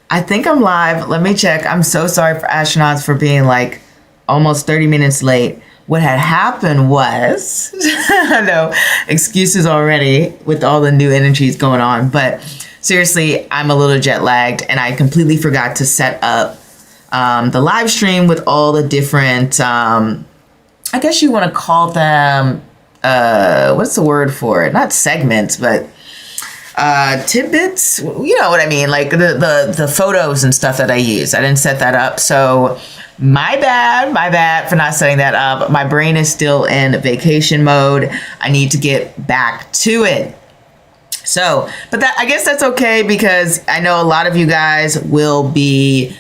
I think I'm live. Let me check. I'm so sorry for astronauts for being like almost 30 minutes late. What had happened was, no excuses already with all the new energies going on, but seriously, I'm a little jet lagged and I completely forgot to set up the live stream with all the different, I guess you want to call them, what's the word for it? Not segments, but tidbits, you know what I mean? Like the photos and stuff that I use. I didn't set that up. So my bad for not setting that up. My brain is still in vacation mode. I need to get back to it. So, but that, I guess that's okay because I know a lot of you guys will be,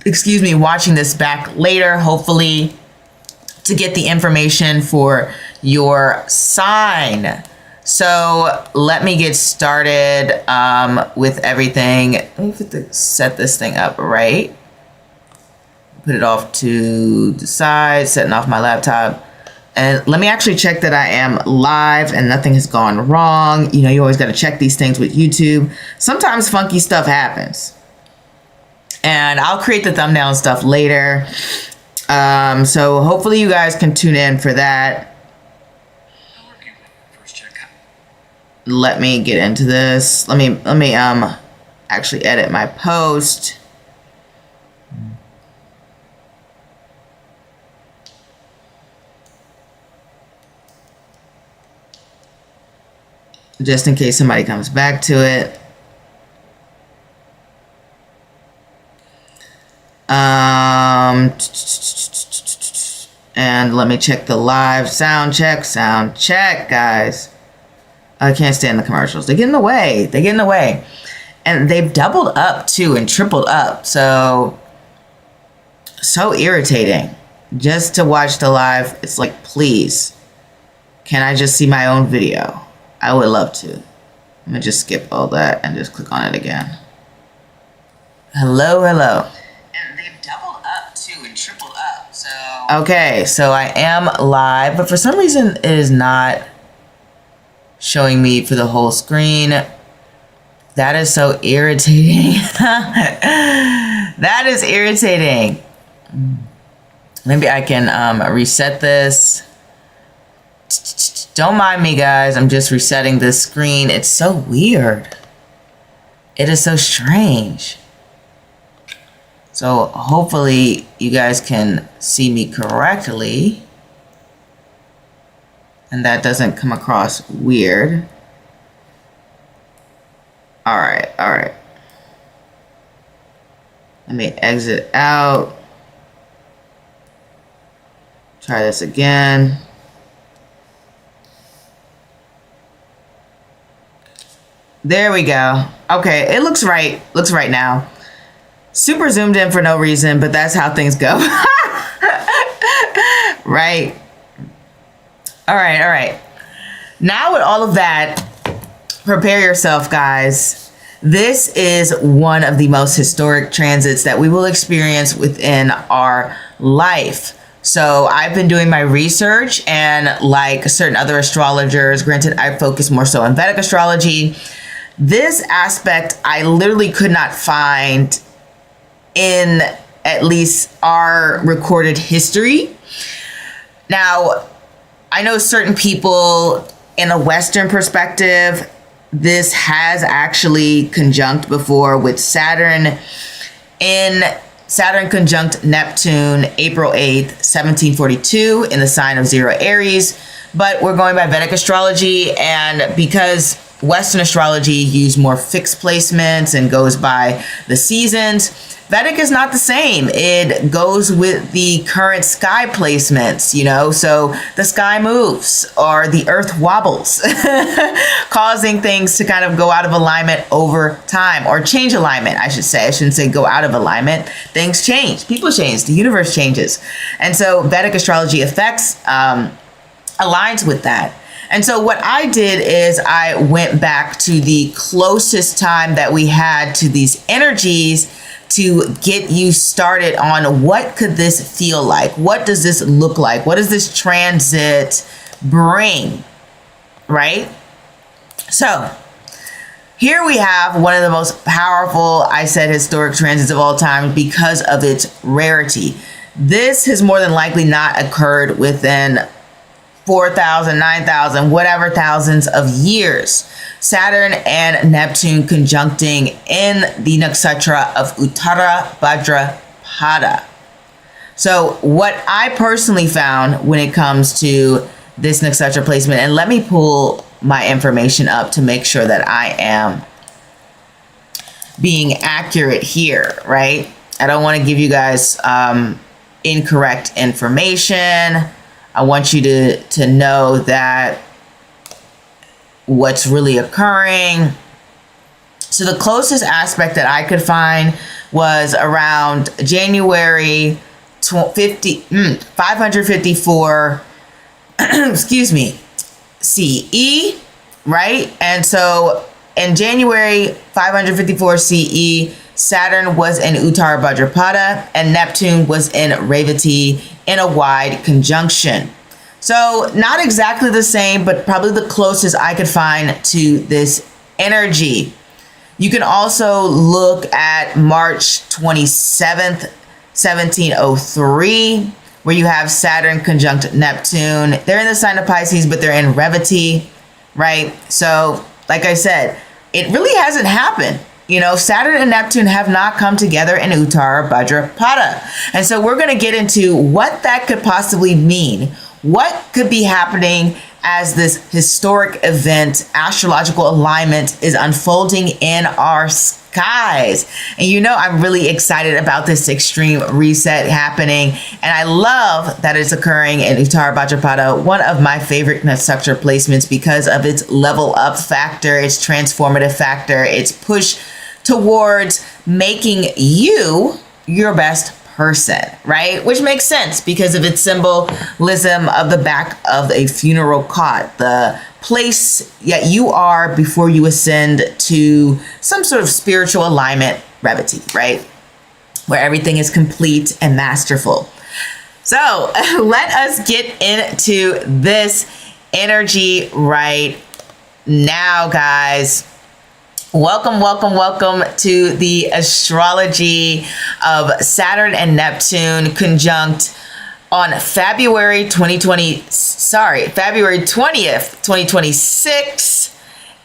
watching this back later, hopefully to get the information for your sign. So let me get started with everything. Let me set this thing up right. Put it off to the side, setting off my laptop. And let me actually check that I am live and nothing has gone wrong. You know, you always got to check these things with YouTube. Sometimes funky stuff happens. And I'll create the thumbnail and stuff later. So hopefully you guys can tune in for that. Let me get into this. Let me actually edit my post. Just in case somebody comes back to it. And let me check the live sound check, guys. I can't stand the commercials. They get in the way. And they've doubled up too and tripled up. So irritating. Just to watch the live, it's like, please, can I just see my own video? I would love to. Let me just skip all that and just click on it again. Hello. And they've doubled up too and tripled up. So okay, so I am live, but for some reason it is not showing me for the whole screen. That is so irritating. That is irritating. Maybe I can reset this. Don't mind me, guys. I'm just resetting this screen. It's so weird. It is so strange. So hopefully you guys can see me correctly. And that doesn't come across weird. All right. Let me exit out. Try this again. There we go. Okay, it looks right. Looks right now. Super zoomed in for no reason, but that's how things go. Right. All right. Now with all of that, prepare yourself, guys. This is one of the most historic transits that we will experience within our life. So I've been doing my research, and like certain other astrologers, granted, I focus more so on Vedic astrology. This aspect I literally could not find in at least our recorded history. Now, I know certain people in a Western perspective, this has actually conjunct before with Saturn conjunct Neptune, April 8th, 1742 in the sign of Zero Aries. But we're going by Vedic astrology, and because Western astrology use more fixed placements and goes by the seasons, Vedic is not the same. It goes with the current sky placements, you know, so the sky moves or the earth wobbles, causing things to kind of go out of alignment over time, or change alignment, I should say. I shouldn't say go out of alignment. Things change, people change, the universe changes. And so Vedic astrology affects, aligns with that. And so what I did is I went back to the closest time that we had to these energies to get you started on what could this feel like? What does this look like? What does this transit bring, right? So Here we have one of the most powerful, I said, historic transits of all time because of its rarity. This has more than likely not occurred within 4,000, 9,000, whatever thousands of years. Saturn and Neptune conjuncting in the nakshatra of Uttara Bhadrapada. So what I personally found when it comes to this nakshatra placement, and let me pull my information up to make sure that I am being accurate here, right? I don't want to give you guys incorrect information. I want you to know that what's really occurring. So the closest aspect that I could find was around January 554 excuse me, CE, right? And so in January 554 CE, Saturn was in Uttara Bhadrapada and Neptune was in Revati in a wide conjunction. So not exactly the same, but probably the closest I could find to this energy. You can also look at March 27th, 1703, where you have Saturn conjunct Neptune. They're in the sign of Pisces, but they're in Revati, right? So, like I said, it really hasn't happened. You know, Saturn and Neptune have not come together in Uttara Bhadrapada. And so we're going to get into what that could possibly mean. What could be happening as this historic event, astrological alignment, is unfolding in our skies. And you know, I'm really excited about this extreme reset happening. And I love that it's occurring in Uttara Bhadrapada, one of my favorite nakshatra placements because of its level up factor, its transformative factor, its push towards making you your best person, right? Which makes sense because of its symbolism of the back of a funeral cot, the place that you are before you ascend to some sort of spiritual alignment, Revati, right? Where everything is complete and masterful. So let us get into this energy right now, guys. Welcome, welcome, welcome to the astrology of Saturn and Neptune conjunct on February 20th, 2026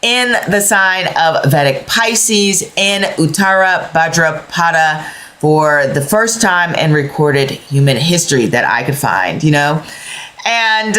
in the sign of Vedic Pisces in Uttara Bhadrapada for the first time in recorded human history that I could find, you know? And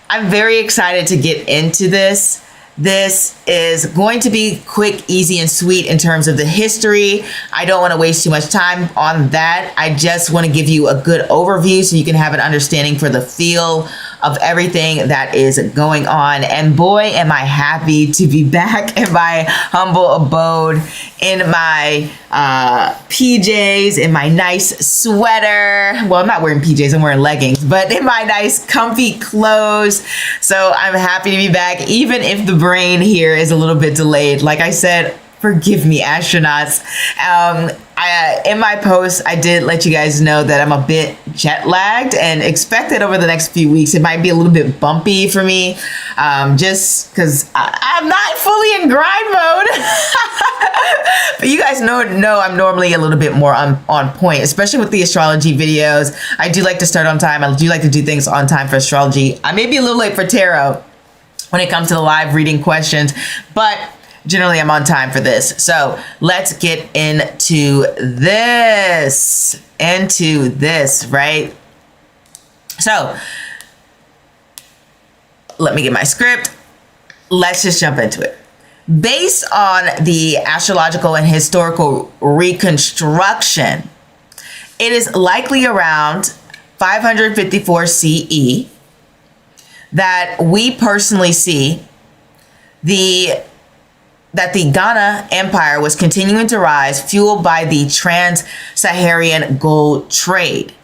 I'm very excited to get into this. This is going to be quick, easy, and sweet in terms of the history. I don't want to waste too much time on that. I just want to give you a good overview so you can have an understanding for the feel of everything that is going on. And boy, am I happy to be back in my humble abode, in my PJs, in my nice sweater. Well, I'm not wearing PJs, I'm wearing leggings, but in my nice comfy clothes. So I'm happy to be back, even if the brain here is a little bit delayed. Like I said, forgive me, astronauts. In my post, I did let you guys know that I'm a bit jet lagged and expect that over the next few weeks, it might be a little bit bumpy for me, just because I'm not fully in grind mode. But you guys know I'm normally a little bit more on point, especially with the astrology videos. I do like to start on time. I do like to do things on time for astrology. I may be a little late for tarot when it comes to the live reading questions, but generally I'm on time for this. So let's get into this, right? So let me get my script. Let's just jump into it. Based on the astrological and historical reconstruction, it is likely around 554 CE that we personally see that the Ghana Empire was continuing to rise, fueled by the trans-Saharan gold trade,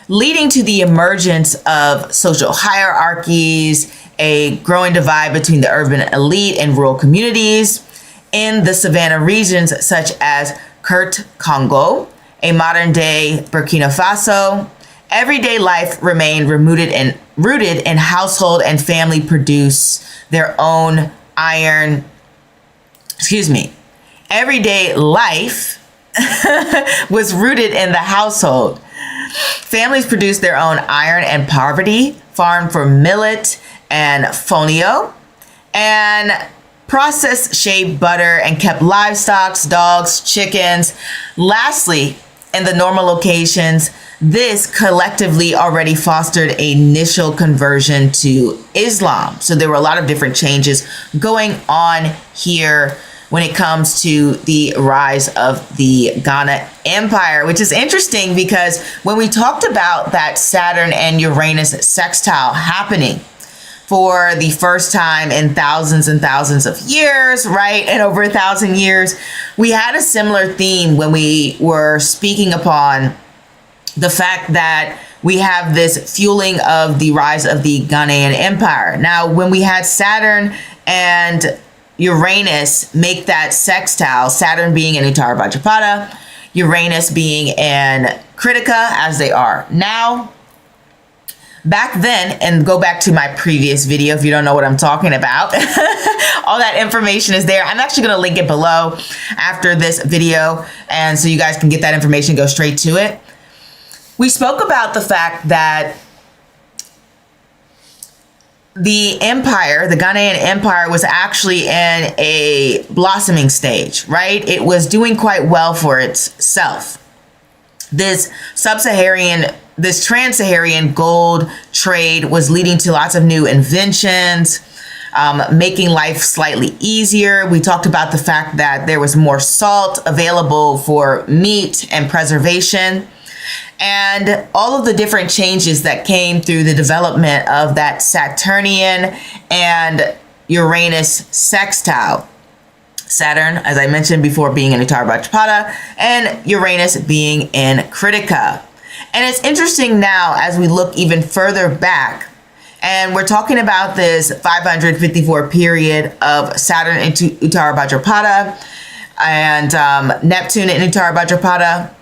leading to the emergence of social hierarchies, a growing divide between the urban elite and rural communities in the savannah regions such as Congo, a modern-day Burkina Faso. Everyday life remained rooted in household and family produce their own everyday life was rooted in the household. Families produced their own iron and poverty, farmed for millet and fonio, and processed shea butter and kept livestock, dogs, chickens. Lastly, in the normal locations, this collectively already fostered a initial conversion to Islam. So there were a lot of different changes going on here when it comes to the rise of the Ghana Empire, which is interesting because when we talked about that Saturn and Uranus sextile happening for the first time in thousands and thousands of years, right? And over 1,000 years, we had a similar theme when we were speaking upon the fact that we have this fueling of the rise of the Ghanaian Empire. Now, when we had Saturn and Uranus make that sextile, Saturn being in Uttara Bhadrapada, Uranus being in Krittika, as they are now. Back then, and go back to my previous video if you don't know what I'm talking about, all that information is there. I'm actually going to link it below after this video, and so you guys can get that information, go straight to it. We spoke about the fact that the empire, the Ghanaian Empire, was actually in a blossoming stage, right? It was doing quite well for itself. This trans-Saharan gold trade was leading to lots of new inventions, making life slightly easier. We talked about the fact that there was more salt available for meat and preservation, and all of the different changes that came through the development of that Saturnian and Uranus sextile. Saturn, as I mentioned before, being in Uttara Bhadrapada, and Uranus being in Krittika. And it's interesting now as we look even further back, and we're talking about this 554 period of Saturn into Uttara Bhadrapada and Neptune in Uttara Bhadrapada.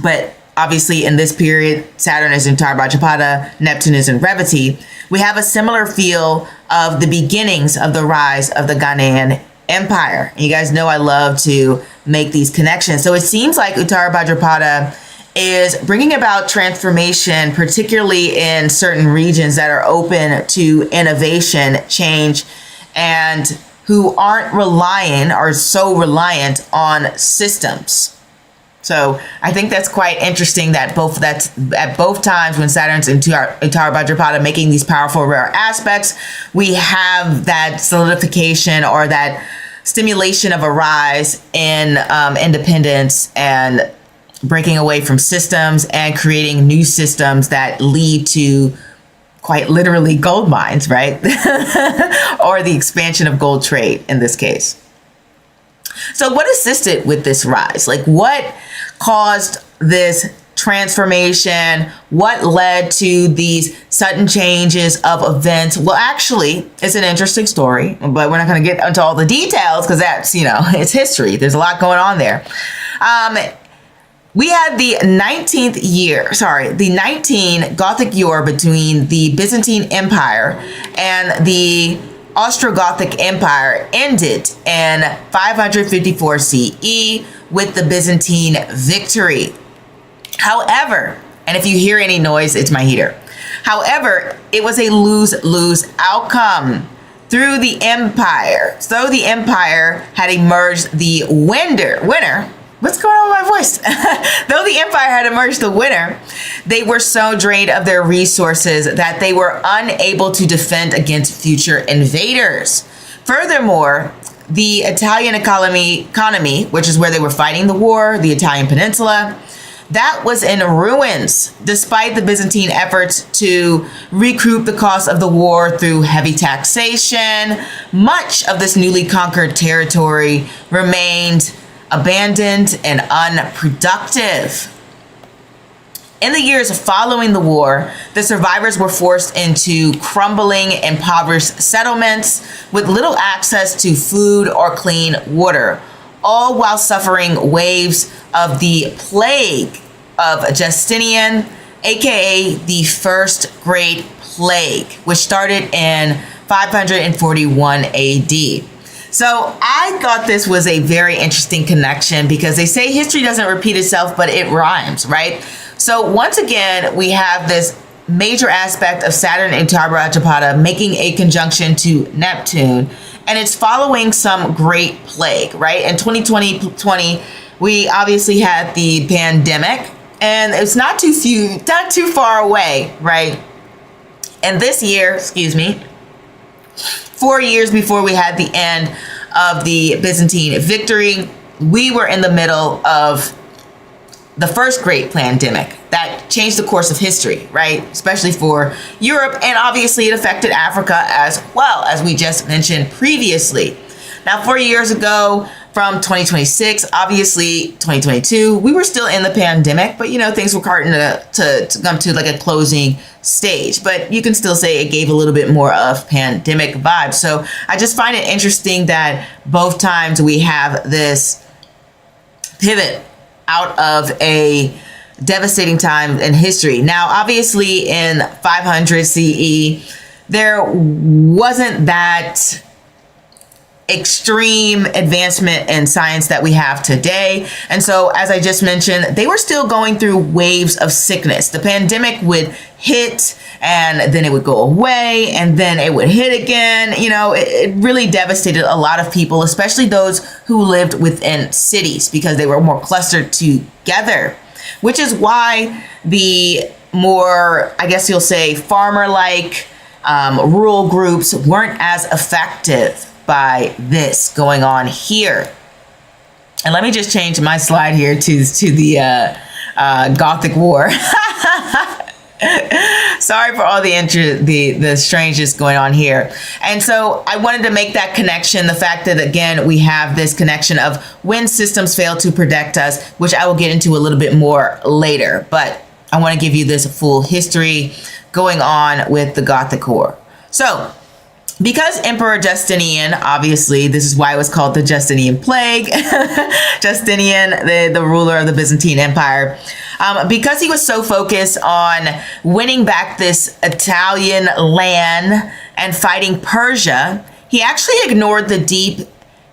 But obviously in this period, Saturn is in Uttara Bhadrapada, Neptune is in Revati. We have a similar feel of the beginnings of the rise of the Ghanaian Empire. And you guys know I love to make these connections. So it seems like Uttara Bhadrapada is bringing about transformation, particularly in certain regions that are open to innovation, change, and who aren't relying or so reliant on systems. So I think that's quite interesting that that's at both times when Saturn's in Uttara Bhadrapada making these powerful rare aspects, we have that solidification or that stimulation of a rise in independence and breaking away from systems and creating new systems that lead to quite literally gold mines, right? Or the expansion of gold trade in this case. So what assisted with this rise? Like, what caused this transformation? What led to these sudden changes of events? Well, actually, it's an interesting story, but we're not going to get into all the details because that's, it's history. There's a lot going on there. We had the 19 Gothic War between the Byzantine Empire and the Austro-Gothic Empire ended in 554 CE with the Byzantine victory. However, and if you hear any noise, it's my heater. However, it was a lose-lose outcome through the empire. So the empire had emerged the winner. What's going on with my voice? Though the empire had emerged the winner, they were so drained of their resources that they were unable to defend against future invaders. Furthermore, the Italian economy, which is where they were fighting the war, the Italian peninsula, that was in ruins, despite the Byzantine efforts to recoup the cost of the war through heavy taxation. Much of this newly conquered territory remained abandoned and unproductive. In the years following the war, the survivors were forced into crumbling, impoverished settlements with little access to food or clean water, all while suffering waves of the plague of Justinian, aka the First Great Plague, which started in 541 AD. So I thought this was a very interesting connection because they say history doesn't repeat itself, but it rhymes, right? So once again, we have this major aspect of Saturn in Uttara Bhadrapada making a conjunction to Neptune, and it's following some great plague, right? In 2020, we obviously had the pandemic, and it's not too far away, right? And this year, 4 years before we had the end of the Byzantine victory, we were in the middle of the first great pandemic that changed the course of history, right? Especially for Europe, and obviously it affected Africa as well, as we just mentioned previously. Now, 4 years ago, from 2026, obviously 2022, we were still in the pandemic, but things were starting to come to like a closing stage. But you can still say it gave a little bit more of pandemic vibes. So I just find it interesting that both times we have this pivot out of a devastating time in history. Now, obviously in 500 CE, there wasn't that extreme advancement in science that we have today. And so, as I just mentioned, they were still going through waves of sickness. The pandemic would hit and then it would go away and then it would hit again. It really devastated a lot of people, especially those who lived within cities because they were more clustered together, which is why the more, I guess you'll say, farmer-like rural groups weren't as effective by this going on here. And let me just change my slide here to the Gothic War. Sorry for all the strangeness going on here. And so I wanted to make that connection, the fact that, again, we have this connection of when systems fail to protect us, which I will get into a little bit more later. But I want to give you this full history going on with the Gothic War. So, because Emperor Justinian, obviously, this is why it was called the Justinian Plague, Justinian, the ruler of the Byzantine Empire, because he was so focused on winning back this Italian land and fighting Persia, he actually ignored the deep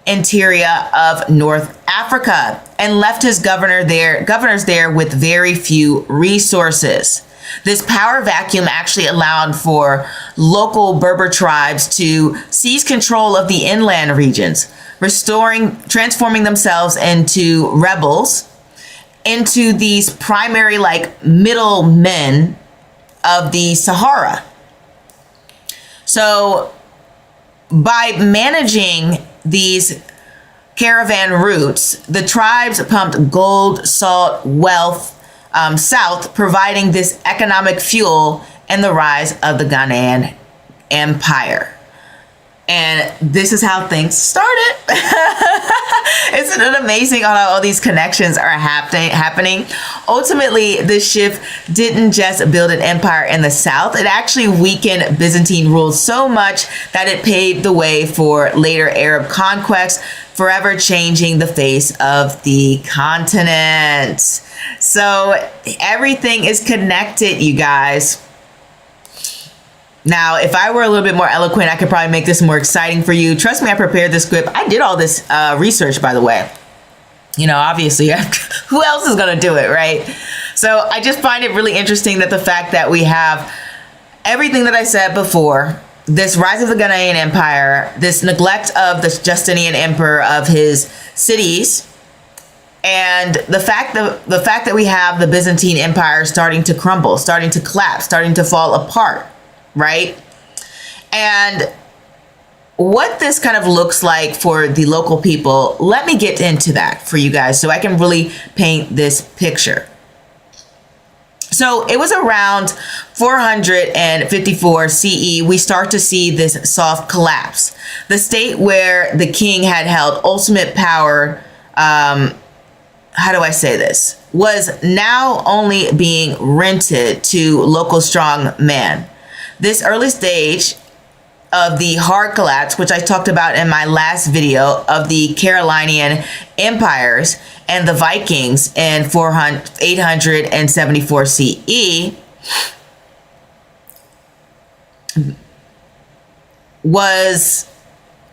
interior of North Africa and left his governors there with very few resources. This power vacuum actually allowed for local Berber tribes to seize control of the inland regions, transforming themselves into rebels, into these primary middle men of the Sahara. So by managing these caravan routes, the tribes pumped gold, salt, wealth south, providing this economic fuel and the rise of the Ghanaian Empire. And this is how things started. Isn't it amazing how all these connections are happening? Ultimately, this shift didn't just build an empire in the south. It actually weakened Byzantine rule so much that it paved the way for later Arab conquests, forever changing the face of the continent. So everything is connected, you guys. Now, if I were a little bit more eloquent, I could probably make this more exciting for you. Trust me, I prepared this script. I did all this research, by the way. Obviously, who else is going to do it, right? So I just find it really interesting that the fact that we have everything that I said before, this rise of the Ghanaian Empire, this neglect of the Justinian Emperor of his cities, and the fact that we have the Byzantine Empire starting to crumble, starting to collapse, starting to fall apart, right? And what this kind of looks like for the local people, let me get into that for you guys so I can really paint this picture. So it was around 454 CE, we start to see this soft collapse. The state where the king had held ultimate power, how do I say this, was now only being rented to local strong men. This early stage of the hard collapse, which I talked about in my last video, of the Carolinian empires and the Vikings in 874 CE, was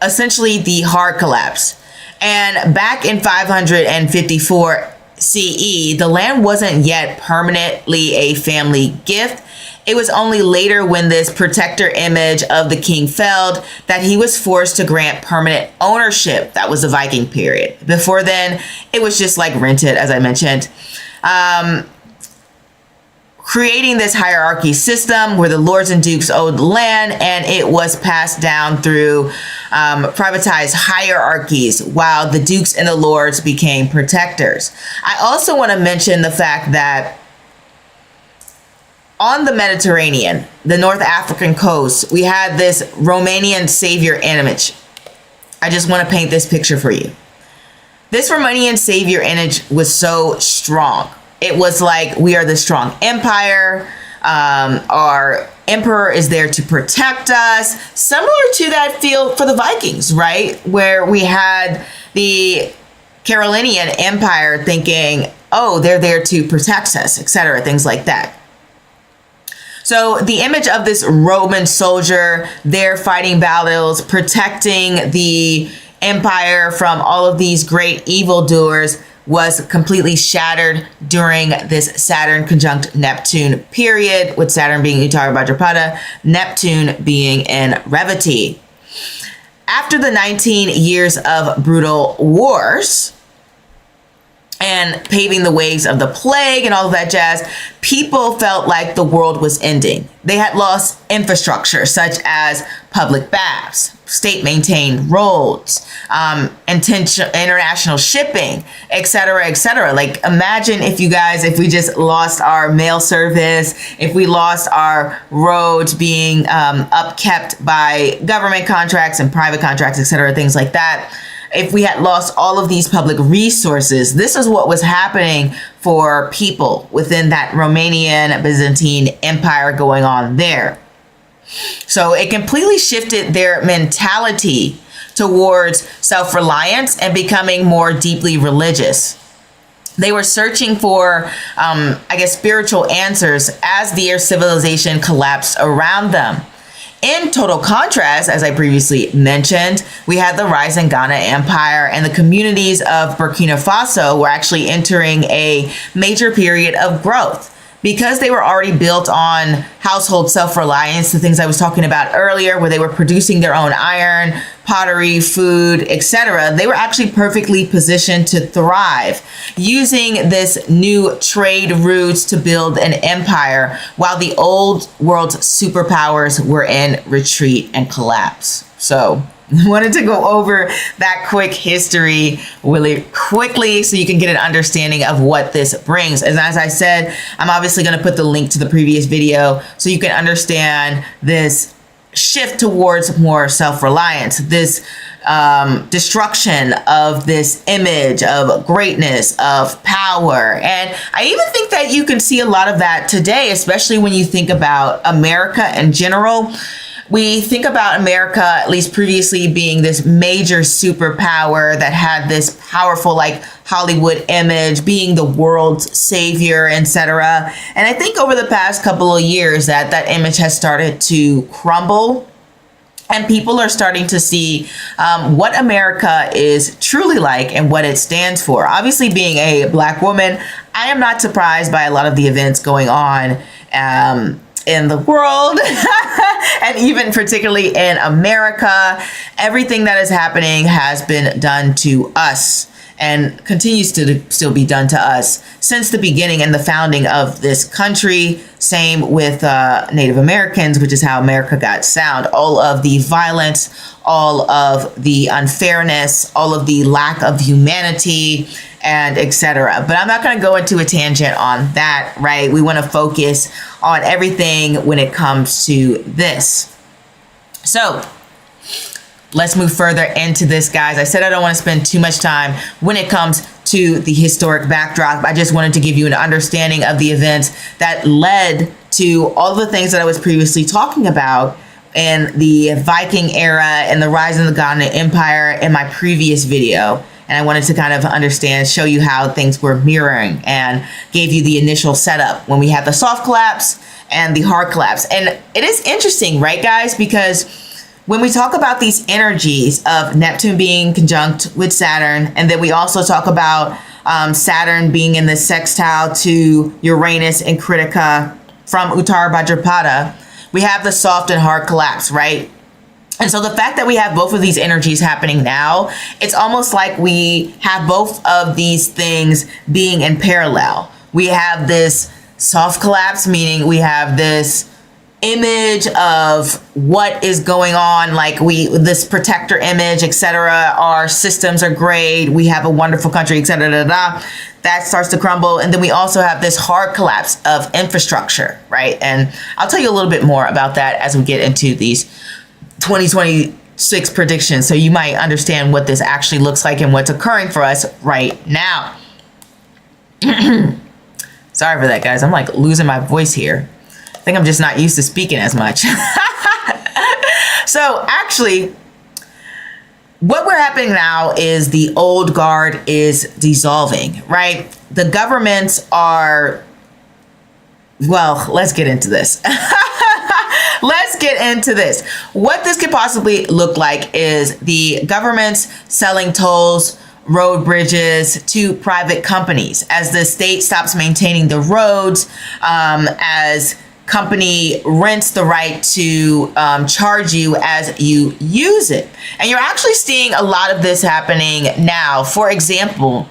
essentially the hard collapse. And back in 554 CE, the land wasn't yet permanently a family gift. It was only later, when this protector image of the king fell, that he was forced to grant permanent ownership. That was the Viking period. Before then, it was just like rented, as I mentioned. Creating this hierarchy system where the lords and dukes owed the land, and it was passed down through privatized hierarchies, while the dukes and the lords became protectors. I also want to mention the fact that on the Mediterranean, the North African coast, we had this Romanian savior image. I just want to paint this picture for you. This Romanian savior image was so strong. It was like, we are the strong empire. Our emperor is there to protect us. Similar to that feel for the Vikings, right? Where we had the Carolingian Empire thinking, oh, they're there to protect us, etc., things like that. So the image of this Roman soldier there fighting battles, protecting the empire from all of these great evildoers, was completely shattered during this Saturn conjunct Neptune period, with Saturn being Uttara Bhadrapada, Neptune being in Revati. After the 19 years of brutal wars and paving the ways of the plague and all of that jazz, people felt like the world was ending. They had lost infrastructure such as public baths, state-maintained roads, international shipping, etc., etc. Like, imagine if we just lost our mail service, if we lost our roads being upkept by government contracts and private contracts, etc., things like that. If we had lost all of these public resources, this is what was happening for people within that Romanian Byzantine Empire going on there. So it completely shifted their mentality towards self-reliance and becoming more deeply religious. They were searching for, spiritual answers as their civilization collapsed around them. In total contrast, as I previously mentioned, we had the rising Ghana Empire, and the communities of Burkina Faso were actually entering a major period of growth. Because they were already built on household self-reliance, the things I was talking about earlier, where they were producing their own iron, pottery, food, etc., they were actually perfectly positioned to thrive, using this new trade routes to build an empire, while the old world's superpowers were in retreat and collapse. So I wanted to go over that quick history really quickly so you can get an understanding of what this brings. And as I said, I'm obviously going to put the link to the previous video so you can understand this shift towards more self-reliance, this destruction of this image of greatness, of power. And I even think that you can see a lot of that today, especially when you think about America in general. We think about America, at least previously, being this major superpower that had this powerful, like, Hollywood image, being the world's savior, etc. And I think over the past couple of years that image has started to crumble. And people are starting to see what America is truly like and what it stands for. Obviously, being a Black woman, I am not surprised by a lot of the events going on in the world and even particularly in America. Everything that is happening has been done to us and continues to still be done to us since the beginning and the founding of this country. Same with Native Americans, which is how America got sound. All of the violence, all of the unfairness, all of the lack of humanity, and etc. But I'm not going to go into a tangent on that, right? We want to focus on everything when it comes to this. So let's move further into this, guys. I said I don't want to spend too much time when it comes to the historic backdrop. I just wanted to give you an understanding of the events that led to all the things that I was previously talking about in the Viking era and the rise of the Ghana Empire in my previous video. And I wanted to kind of show you how things were mirroring, and gave you the initial setup when we had the soft collapse and the hard collapse. And it is interesting, right, guys? Because when we talk about these energies of Neptune being conjunct with Saturn, and then we also talk about Saturn being in the sextile to Uranus and Krittika from Uttara Bhadrapada, we have the soft and hard collapse, right? And so the fact that we have both of these energies happening now, it's almost like we have both of these things being in parallel. We have this soft collapse, meaning we have this image of what is going on, like this protector image, etc. Our systems are great. We have a wonderful country, etc. That starts to crumble. And then we also have this hard collapse of infrastructure, right? And I'll tell you a little bit more about that as we get into these 2026 predictions, so you might understand what this actually looks like and what's occurring for us right now. Sorry for that, guys. I'm like losing my voice here. I think I'm just not used to speaking as much. So actually, what we're happening now is the old guard is dissolving, right? The governments are, well, let's get into this. Let's get into this. What this could possibly look like is the government's selling tolls, road bridges to private companies as the state stops maintaining the roads, as company rents the right to charge you as you use it. And you're actually seeing a lot of this happening now. For example,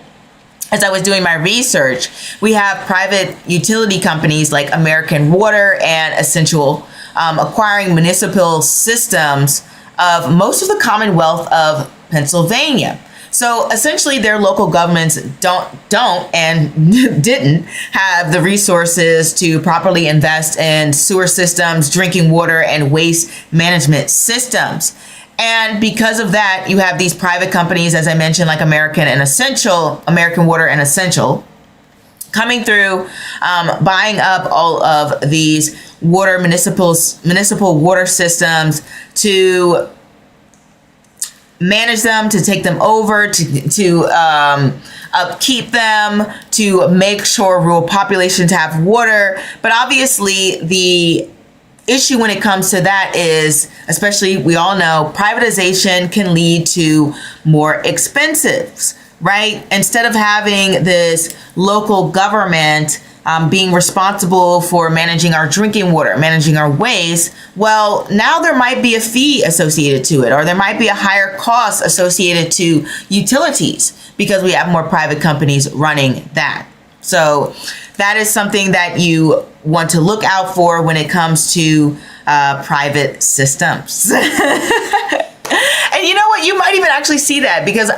as I was doing my research, we have private utility companies like American Water and Essential acquiring municipal systems of most of the Commonwealth of Pennsylvania. So essentially their local governments don't and didn't have the resources to properly invest in sewer systems, drinking water, and waste management systems. And because of that, you have these private companies, as I mentioned, like American Water and Essential, coming through, buying up all of these municipal water systems to manage them, to take them over, to upkeep them, to make sure rural populations have water. But obviously the issue when it comes to that is, especially we all know, privatization can lead to more expenses, right? Instead of having this local government being responsible for managing our drinking water, managing our waste, well, now there might be a fee associated to it, or there might be a higher cost associated to utilities because we have more private companies running that. So that is something that you want to look out for when it comes to private systems. And you know what? You might even actually see that, because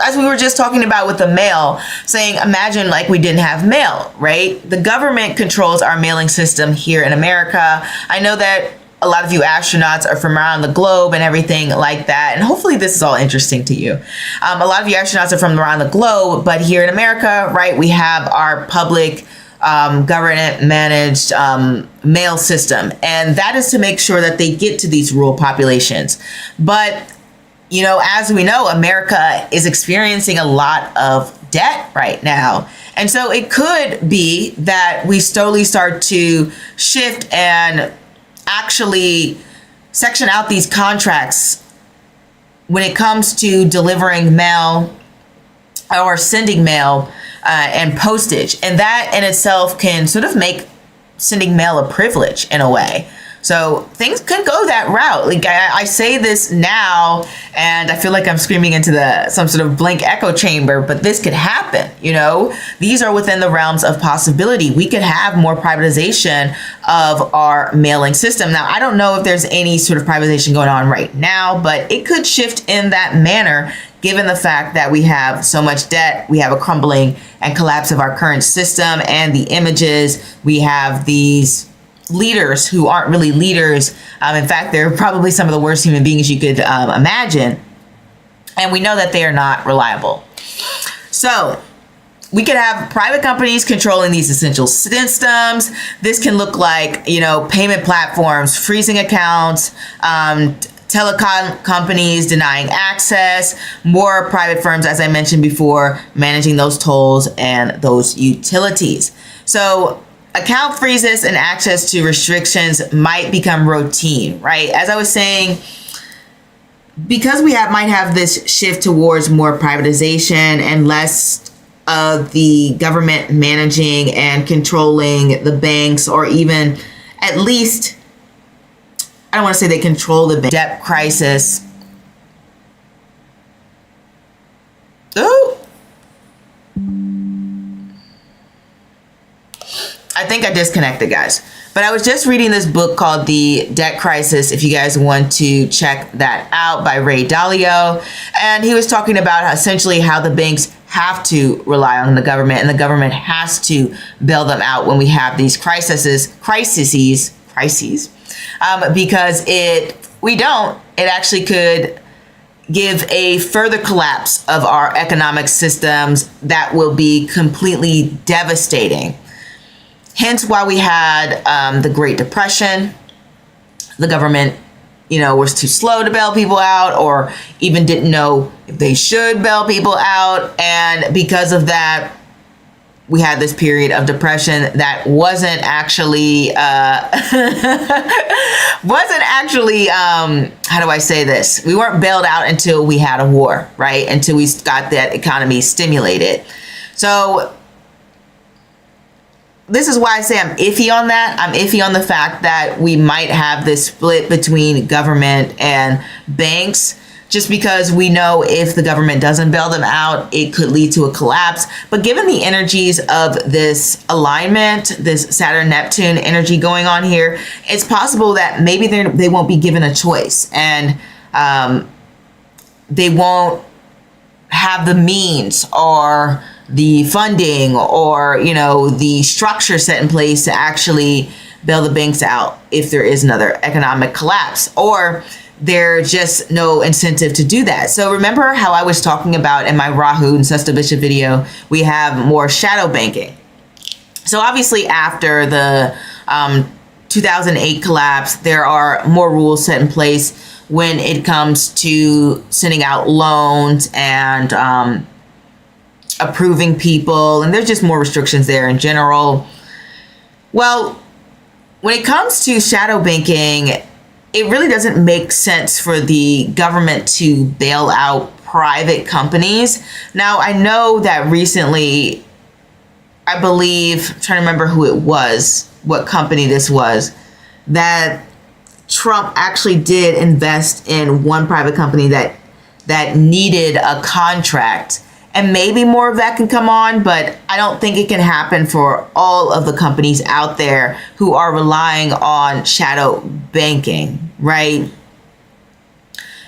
as we were just talking about with the mail, saying, imagine like we didn't have mail, right? The government controls our mailing system here in America. I know that a lot of you astronauts are from around the globe and everything like that. And hopefully this is all interesting to you. A lot of you astronauts are from around the globe, but here in America, right, we have our public government managed mail system. And that is to make sure that they get to these rural populations. But you know, as we know, America is experiencing a lot of debt right now. And so it could be that we slowly start to shift and actually section out these contracts when it comes to delivering mail or sending mail and postage. And that in itself can sort of make sending mail a privilege in a way. So things could go that route. Like I say this now, and I feel like I'm screaming into some sort of blank echo chamber, but this could happen. You know, these are within the realms of possibility. We could have more privatization of our mailing system. Now, I don't know if there's any sort of privatization going on right now, but it could shift in that manner, given the fact that we have so much debt, we have a crumbling and collapse of our current system and the images. We have these leaders who aren't really leaders. In fact, they're probably some of the worst human beings you could imagine. And we know that they are not reliable. So we could have private companies controlling these essential systems. This can look like, you know, payment platforms, freezing accounts, telecom companies denying access, more private firms, as I mentioned before, managing those tolls and those utilities. So account freezes and access to restrictions might become routine, right? As I was saying, because we might have this shift towards more privatization and less of the government managing and controlling the banks, or even at least, I don't want to say they control the debt crisis. Oh, I think I disconnected, guys. But I was just reading this book called The Debt Crisis, if you guys want to check that out, by Ray Dalio. And he was talking about essentially how the banks have to rely on the government, and the government has to bail them out when we have these crises, because it actually could give a further collapse of our economic systems that will be completely devastating. Hence why we had the Great Depression. The government, was too slow to bail people out, or even didn't know if they should bail people out. And because of that, we had this period of depression that wasn't actually, how do I say this? We weren't bailed out until we had a war, right? Until we got that economy stimulated. So this is why I say I'm iffy on that. I'm iffy on the fact that we might have this split between government and banks, just because we know if the government doesn't bail them out, it could lead to a collapse. But given the energies of this alignment, this Saturn-Neptune energy going on here, it's possible that maybe they won't be given a choice, and they won't have the means or the funding or, the structure set in place to actually bail the banks out if there is another economic collapse, or there's just no incentive to do that. So remember how I was talking about in my Rahu and Sesta Bishop video, we have more shadow banking. So obviously after the 2008 collapse, there are more rules set in place when it comes to sending out loans and approving people, and there's just more restrictions there in general. Well, when it comes to shadow banking, it really doesn't make sense for the government to bail out private companies. Now, I know that recently, I believe, I'm trying to remember who it was, what company this was, that Trump actually did invest in one private company that needed a contract. And maybe more of that can come on, but I don't think it can happen for all of the companies out there who are relying on shadow banking, right?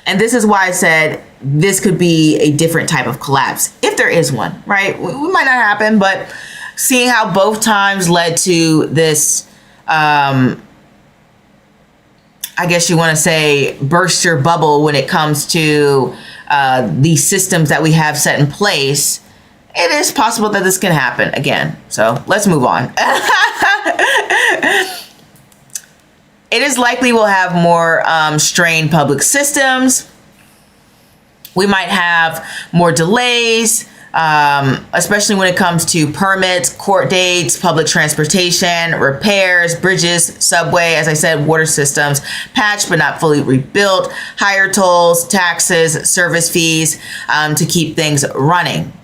And this is why I said this could be a different type of collapse, if there is one, right? It might not happen, but seeing how both times led to this, I guess you want to say, burst your bubble when it comes to the systems that we have set in place, it is possible that this can happen again. So let's move on. It is likely we'll have more strained public systems. We might have more delays, especially when it comes to permits, court dates, public transportation, repairs, bridges, subway, as I said, water systems, patched but not fully rebuilt, higher tolls, taxes, service fees to keep things running.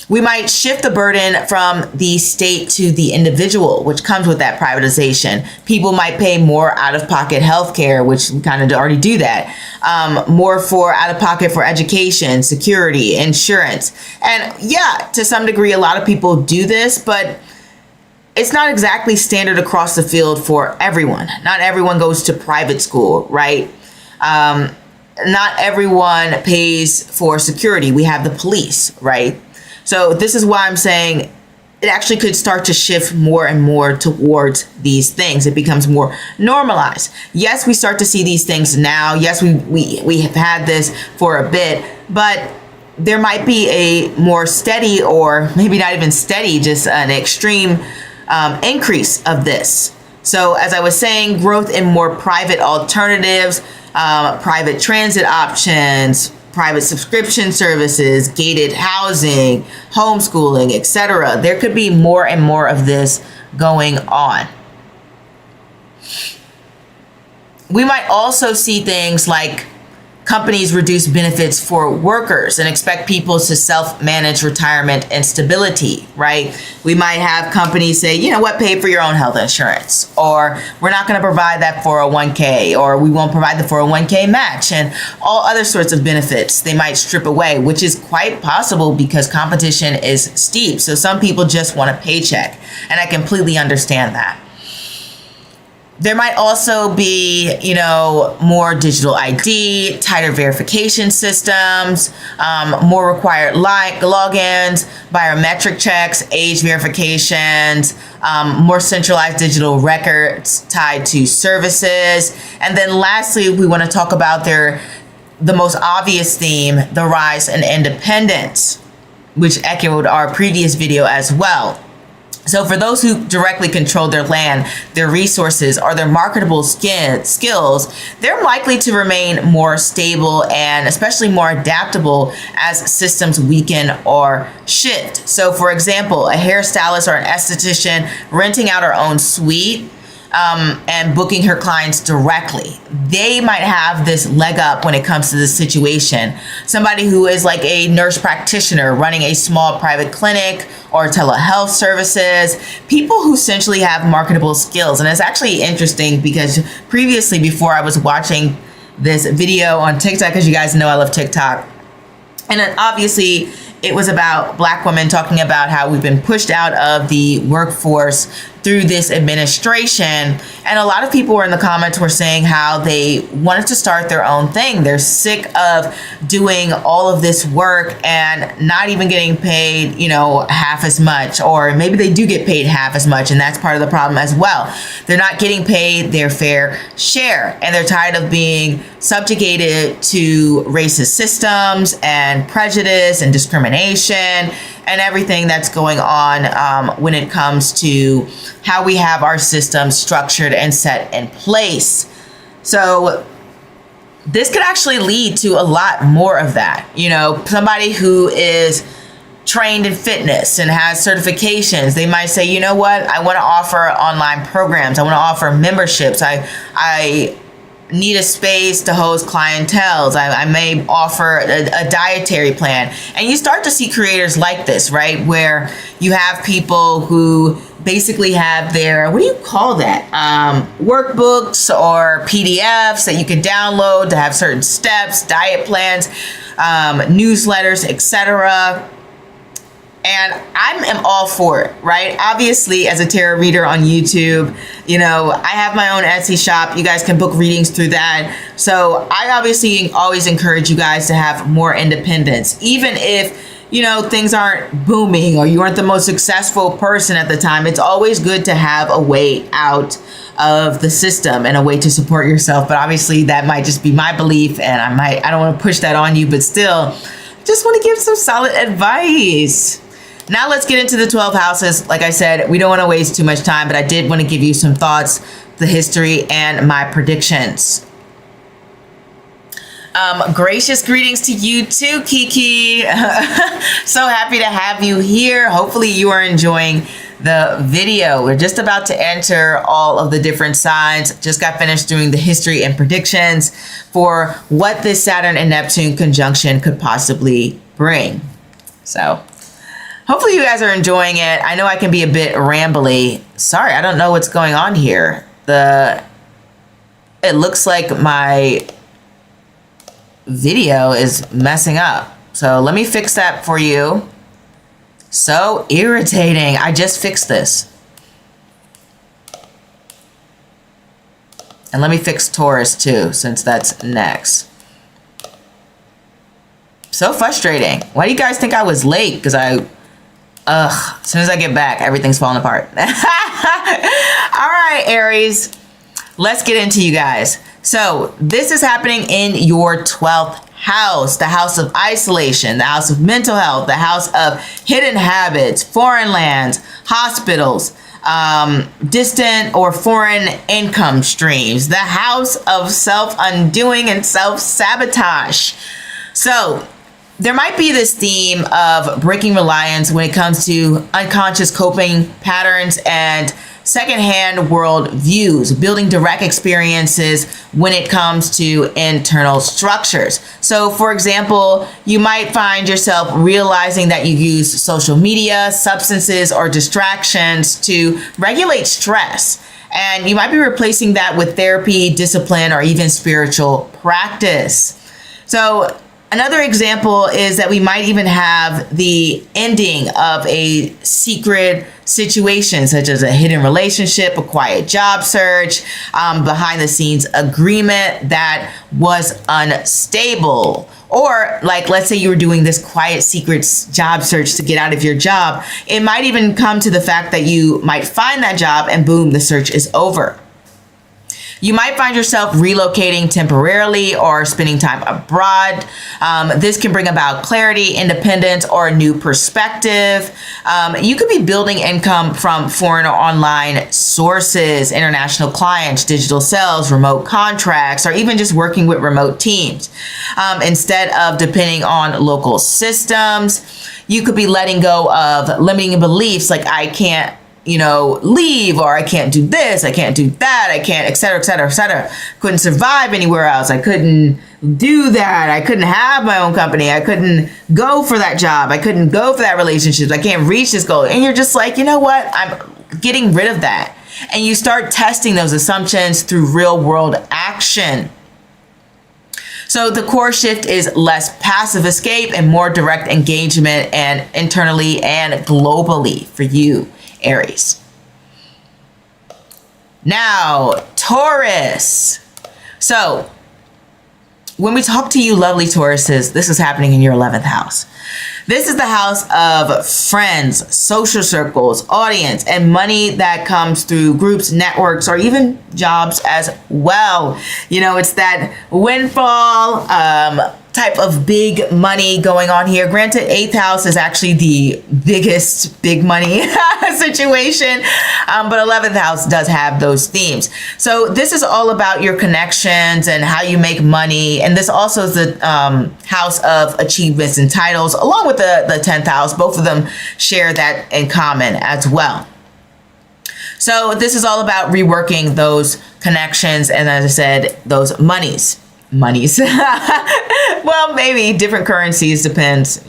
We might shift the burden from the state to the individual, which comes with that privatization. People might pay more out-of-pocket health care, which we kind of already do that. More for out-of-pocket for education, security, insurance. And yeah, to some degree, a lot of people do this, but it's not exactly standard across the field for everyone. Not everyone goes to private school, right? Not everyone pays for security. We have the police, right? So this is why I'm saying it actually could start to shift more and more towards these things. It becomes more normalized. Yes, we start to see these things now. Yes, we have had this for a bit, but there might be a more steady, or maybe not even steady, just an extreme increase of this. So as I was saying, growth in more private alternatives, private transit options, private subscription services, gated housing, homeschooling, etc. There could be more and more of this going on. We might also see things like companies reduce benefits for workers and expect people to self-manage retirement and stability, right? We might have companies say, you know what, pay for your own health insurance, or we're not going to provide that 401k, or we won't provide the 401k match, and all other sorts of benefits they might strip away, which is quite possible because competition is steep. So some people just want a paycheck, and I completely understand that. There might also be, more digital ID, tighter verification systems, more required logins, biometric checks, age verifications, more centralized digital records tied to services. And then lastly, we want to talk about the most obvious theme, the rise in independence, which echoed our previous video as well. So for those who directly control their land, their resources, or their marketable skills, they're likely to remain more stable and especially more adaptable as systems weaken or shift. So for example, a hairstylist or an esthetician renting out her own suite and booking her clients directly, they might have this leg up when it comes to this situation. Somebody who is like a nurse practitioner running a small private clinic or telehealth services, people who essentially have marketable skills. And it's actually interesting because previously, before I was watching this video on TikTok, because you guys know I love TikTok, and then obviously it was about Black women talking about how we've been pushed out of the workforce through this administration. And a lot of people were in the comments were saying how they wanted to start their own thing. They're sick of doing all of this work and not even getting paid, half as much, or maybe they do get paid half as much. And that's part of the problem as well. They're not getting paid their fair share, and they're tired of being subjugated to racist systems and prejudice and discrimination and everything that's going on when it comes to how we have our systems structured and set in place. So this could actually lead to a lot more of that. Somebody who is trained in fitness and has certifications, they might say, you know what, I want to offer online programs. I want to offer memberships. I need a space to host clientele. I may offer a dietary plan. And you start to see creators like this, right? Where you have people who basically have their, what do you call that? Workbooks or PDFs that you can download to have certain steps, diet plans, newsletters, etc. And I am all for it, right? Obviously, as a tarot reader on YouTube, I have my own Etsy shop. You guys can book readings through that. So I obviously always encourage you guys to have more independence, even if, things aren't booming or you aren't the most successful person at the time. It's always good to have a way out of the system and a way to support yourself. But obviously that might just be my belief, and I don't want to push that on you, but still just want to give some solid advice. Now let's get into the 12 houses. Like I said, we don't want to waste too much time, but I did want to give you some thoughts, the history, and my predictions. Gracious greetings to you too, Kiki. So happy to have you here. Hopefully you are enjoying the video. We're just about to enter all of the different signs. Just got finished doing the history and predictions for what this Saturn and Neptune conjunction could possibly bring. So hopefully you guys are enjoying it. I know I can be a bit rambly. Sorry, I don't know what's going on here. It looks like my video is messing up. So let me fix that for you. So irritating. I just fixed this. And let me fix Taurus too, since that's next. So frustrating. Why do you guys think I was late? Because as soon as I get back, everything's falling apart. All right, Aries, let's get into you guys. So this is happening in your 12th house, the house of isolation, the house of mental health, the house of hidden habits, foreign lands, hospitals, distant or foreign income streams, the house of self-undoing and self-sabotage. So there might be this theme of breaking reliance when it comes to unconscious coping patterns and secondhand world views, building direct experiences when it comes to internal structures. So for example, you might find yourself realizing that you use social media, substances, or distractions to regulate stress. And you might be replacing that with therapy, discipline, or even spiritual practice. So another example is that we might even have the ending of a secret situation, such as a hidden relationship, a quiet job search, behind the scenes agreement that was unstable. Or like, let's say you were doing this quiet secret job search to get out of your job. It might even come to the fact that you might find that job and boom, the search is over. You might find yourself relocating temporarily or spending time abroad. This can bring about clarity, independence, or a new perspective. You could be building income from foreign or online sources, international clients, digital sales, remote contracts, or even just working with remote teams. Instead of depending on local systems, you could be letting go of limiting beliefs like I can't leave, or I can't do this, I can't do that, I can't, et cetera, et cetera, et cetera. Couldn't survive anywhere else. I couldn't do that. I couldn't have my own company. I couldn't go for that job. I couldn't go for that relationship. I can't reach this goal. And you're just like, you know what? I'm getting rid of that. And you start testing those assumptions through real world action. So the core shift is less passive escape and more direct engagement, and internally and globally for you, Aries. Now, Taurus. So when we talk to you lovely Tauruses, this is happening in your 11th house. This is the house of friends, social circles, audience, and money that comes through groups, networks, or even jobs as well. It's that windfall, type of big money going on here. Granted, 8th house is actually the biggest big money situation, but 11th house does have those themes. So this is all about your connections and how you make money. And this also is the house of achievements and titles, along with the 10th house. Both of them share that in common as well. So this is all about reworking those connections and, as I said, those monies. Well, maybe different currencies, depends,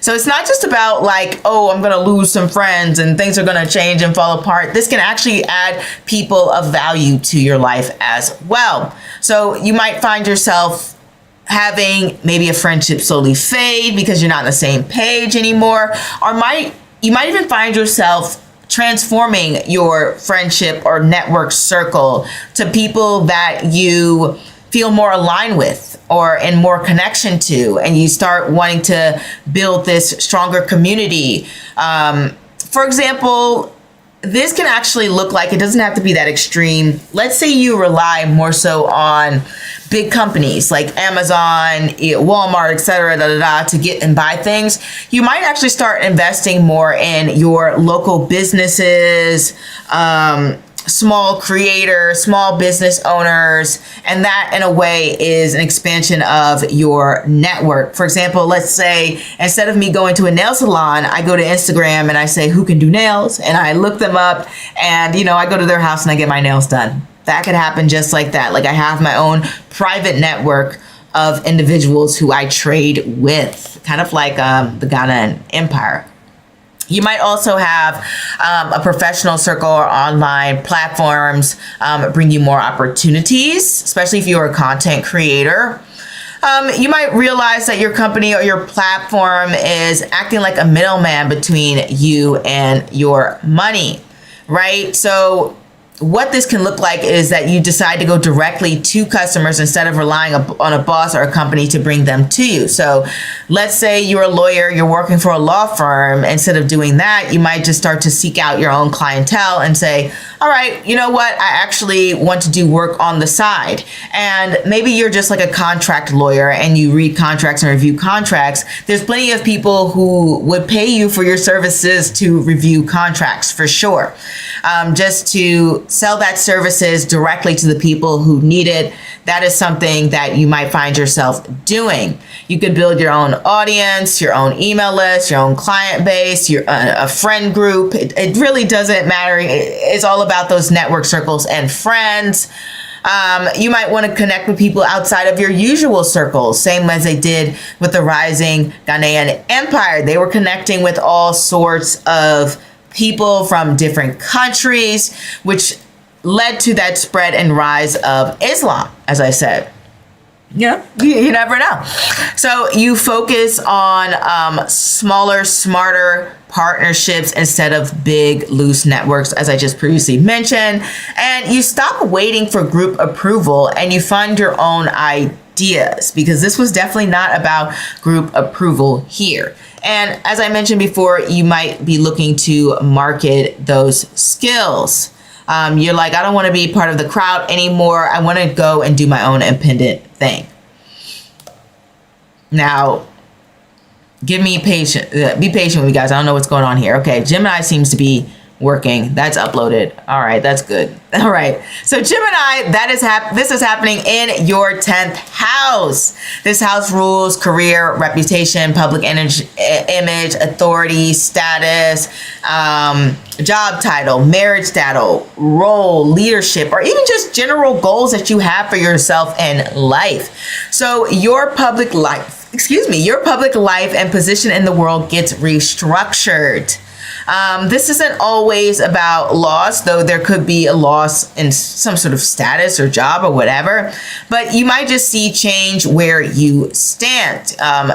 So it's not just about like, oh, I'm going to lose some friends and things are going to change and fall apart. This can actually add people of value to your life as well. So you might find yourself having maybe a friendship slowly fade because you're not on the same page anymore. Or you might even find yourself transforming your friendship or network circle to people that you feel more aligned with or in more connection to, and you start wanting to build this stronger community. For example, this can actually look like, it doesn't have to be that extreme. Let's say you rely more so on big companies like Amazon, Walmart, et cetera, to get and buy things. You might actually start investing more in your local businesses, small creators, small business owners, and that in a way is an expansion of your network. For example, let's say instead of me going to a nail salon, I go to Instagram and I say, who can do nails? And I look them up and, I go to their house and I get my nails done. That could happen just like that. Like I have my own private network of individuals who I trade with, kind of like the Ghana Empire. You might also have a professional circle or online platforms bring you more opportunities, especially if you're a content creator. You might realize that your company or your platform is acting like a middleman between you and your money, right? So what this can look like is that you decide to go directly to customers instead of relying on a boss or a company to bring them to you. So let's say you're a lawyer, you're working for a law firm. Instead of doing that, you might just start to seek out your own clientele and say, all right, you know what? I actually want to do work on the side. And maybe you're just like a contract lawyer and you read contracts and review contracts. There's plenty of people who would pay you for your services to review contracts for sure. Just to sell that services directly to the people who need it. That is something that you might find yourself doing. You could build your own audience, your own email list, your own client base, a friend group. It really doesn't matter. It's all about those network circles and friends. You might want to connect with people outside of your usual circles, same as they did with the rising Ghanaian Empire. They were connecting with all sorts of people from different countries, which led to that spread and rise of Islam, as I said. Yeah, you never know. So you focus on smaller, smarter partnerships instead of big, loose networks, as I just previously mentioned. And you stop waiting for group approval and you fund your own ideas, because this was definitely not about group approval here. And as I mentioned before, you might be looking to market those skills. You're like, I don't want to be part of the crowd anymore. I want to go and do my own independent thing. Now, be patient with me, guys. I don't know what's going on here. Okay, Gemini seems to be working. That's uploaded. All right, that's good. All right. So Gemini, this is happening in your 10th house. This house rules career, reputation, public image, authority, status, job title, marriage status, role, leadership, or even just general goals that you have for yourself in life. So your public life and position in the world gets restructured. This isn't always about loss, though there could be a loss in some sort of status or job or whatever, but you might just see change where you stand.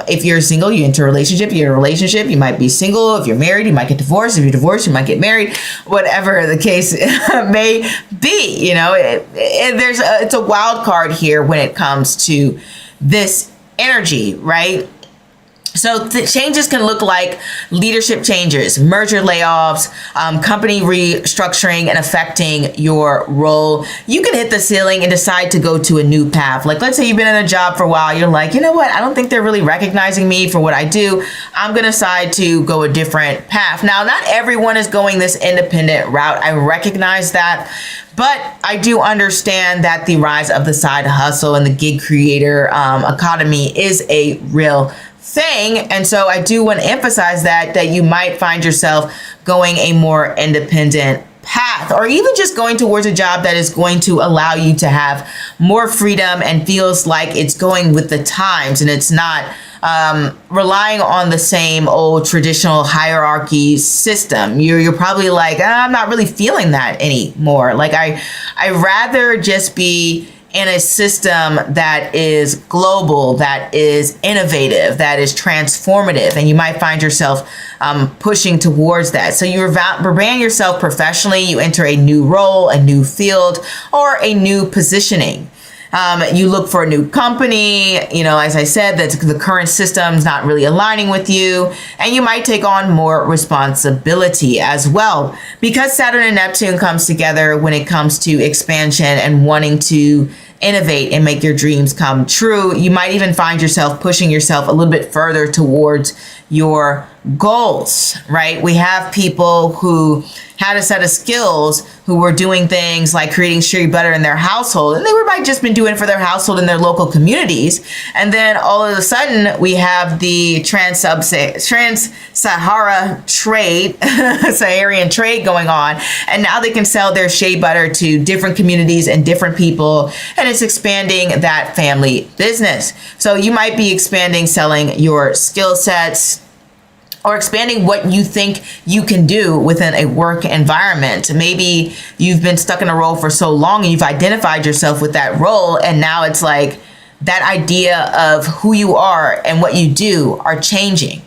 If you're single, you enter a relationship. You're in a relationship, you might be single. If you're married, you might get divorced. If you're divorced, you might get married, whatever the case may be. You know, it's a wild card here when it comes to this energy, right? So the changes can look like leadership changes, merger layoffs, company restructuring and affecting your role. You can hit the ceiling and decide to go to a new path. Like, let's say you've been in a job for a while. You're like, you know what? I don't think they're really recognizing me for what I do. I'm going to decide to go a different path. Now, not everyone is going this independent route. I recognize that. But I do understand that the rise of the side hustle and the gig creator economy is a real thing. And so I do want to emphasize that you might find yourself going a more independent path, or even just going towards a job that is going to allow you to have more freedom and feels like it's going with the times and it's not relying on the same old traditional hierarchy system. You're probably like, I'm not really feeling that anymore. Like I rather just be in a system that is global, that is innovative, that is transformative, and you might find yourself pushing towards that. So you rebrand yourself professionally, you enter a new role, a new field, or a new positioning. You look for a new company, you know, as I said, that the current system's not really aligning with you, and you might take on more responsibility as well. Because Saturn and Neptune comes together when it comes to expansion and wanting to innovate and make your dreams come true, you might even find yourself pushing yourself a little bit further towards your goals, right? We have people who had a set of skills who were doing things like creating shea butter in their household, and they might just been doing it for their household in their local communities. And then all of a sudden we have the trans-Sahara trade, Saharian trade going on, and now they can sell their shea butter to different communities and different people, and it's expanding that family business. So you might be expanding, selling your skill sets, or expanding what you think you can do within a work environment. Maybe you've been stuck in a role for so long and you've identified yourself with that role, and now it's like that idea of who you are and what you do are changing.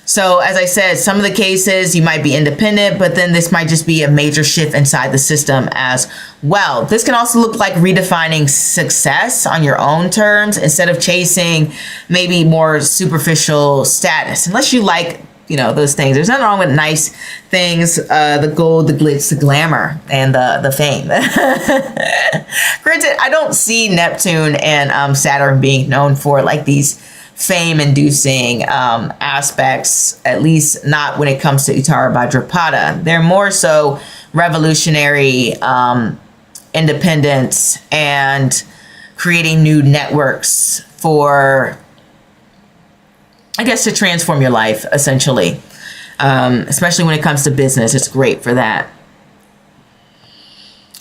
So as I said, some of the cases you might be independent, but then this might just be a major shift inside the system as well. This can also look like redefining success on your own terms instead of chasing maybe more superficial status, unless you like, you know, those things. There's nothing wrong with nice things, the gold, the glitz, the glamour, and the fame. Granted, I don't see Neptune and Saturn being known for like these fame-inducing aspects, at least not when it comes to Uttara Bhadrapada. They're more so revolutionary independence and creating new networks for, I guess, to transform your life, essentially. Especially when it comes to business, it's great for that.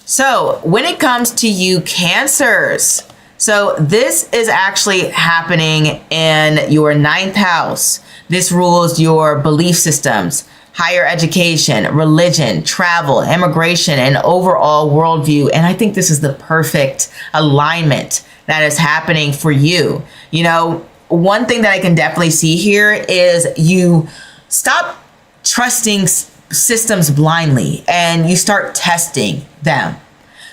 So when it comes to you Cancers, so this is actually happening in your 9th house. This rules your belief systems, higher education, religion, travel, immigration, and overall worldview. And I think this is the perfect alignment that is happening for you. You know, one thing that I can definitely see here is you stop trusting systems blindly and you start testing them.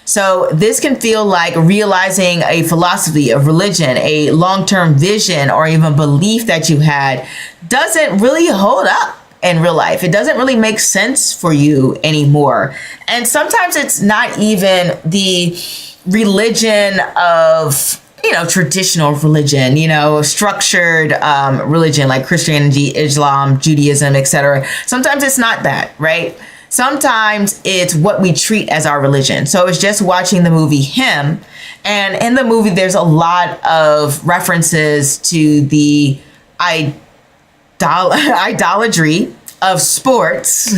So this can feel like realizing a philosophy of religion, a long-term vision, or even belief that you had doesn't really hold up in real life. It doesn't really make sense for you anymore. And sometimes it's not even the religion of, you know, traditional religion, you know, structured religion like Christianity, Islam, Judaism, etc. Sometimes it's not that, right? Sometimes it's what we treat as our religion. So it's just watching the movie Him. And in the movie, there's a lot of references to the idolatry of sports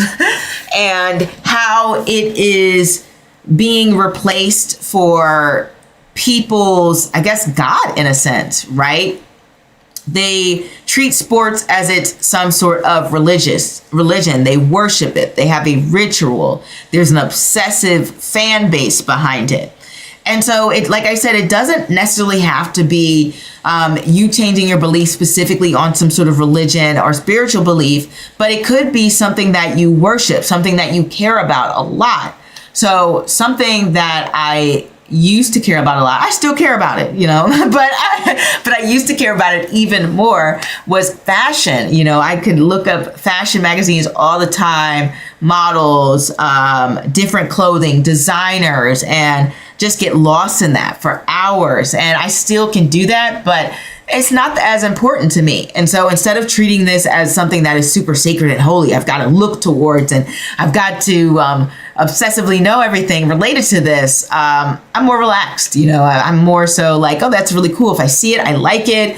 and how it is being replaced for people's, I guess, God in a sense, right? They treat sports as it's some sort of religion. They worship it. They have a ritual. There's an obsessive fan base behind it. And so it, like I said, it doesn't necessarily have to be you changing your belief specifically on some sort of religion or spiritual belief, but it could be something that you worship, something that you care about a lot. So something that I used to care about a lot. I still care about it, you know, but I used to care about it even more was fashion. You know, I could look up fashion magazines all the time, models, different clothing, designers, and just get lost in that for hours. And I still can do that, but it's not as important to me. And so instead of treating this as something that is super sacred and holy, I've got to look towards and I've got to obsessively know everything related to this, I'm more relaxed. You know, I'm more so like, oh, that's really cool. If I see it, I like it,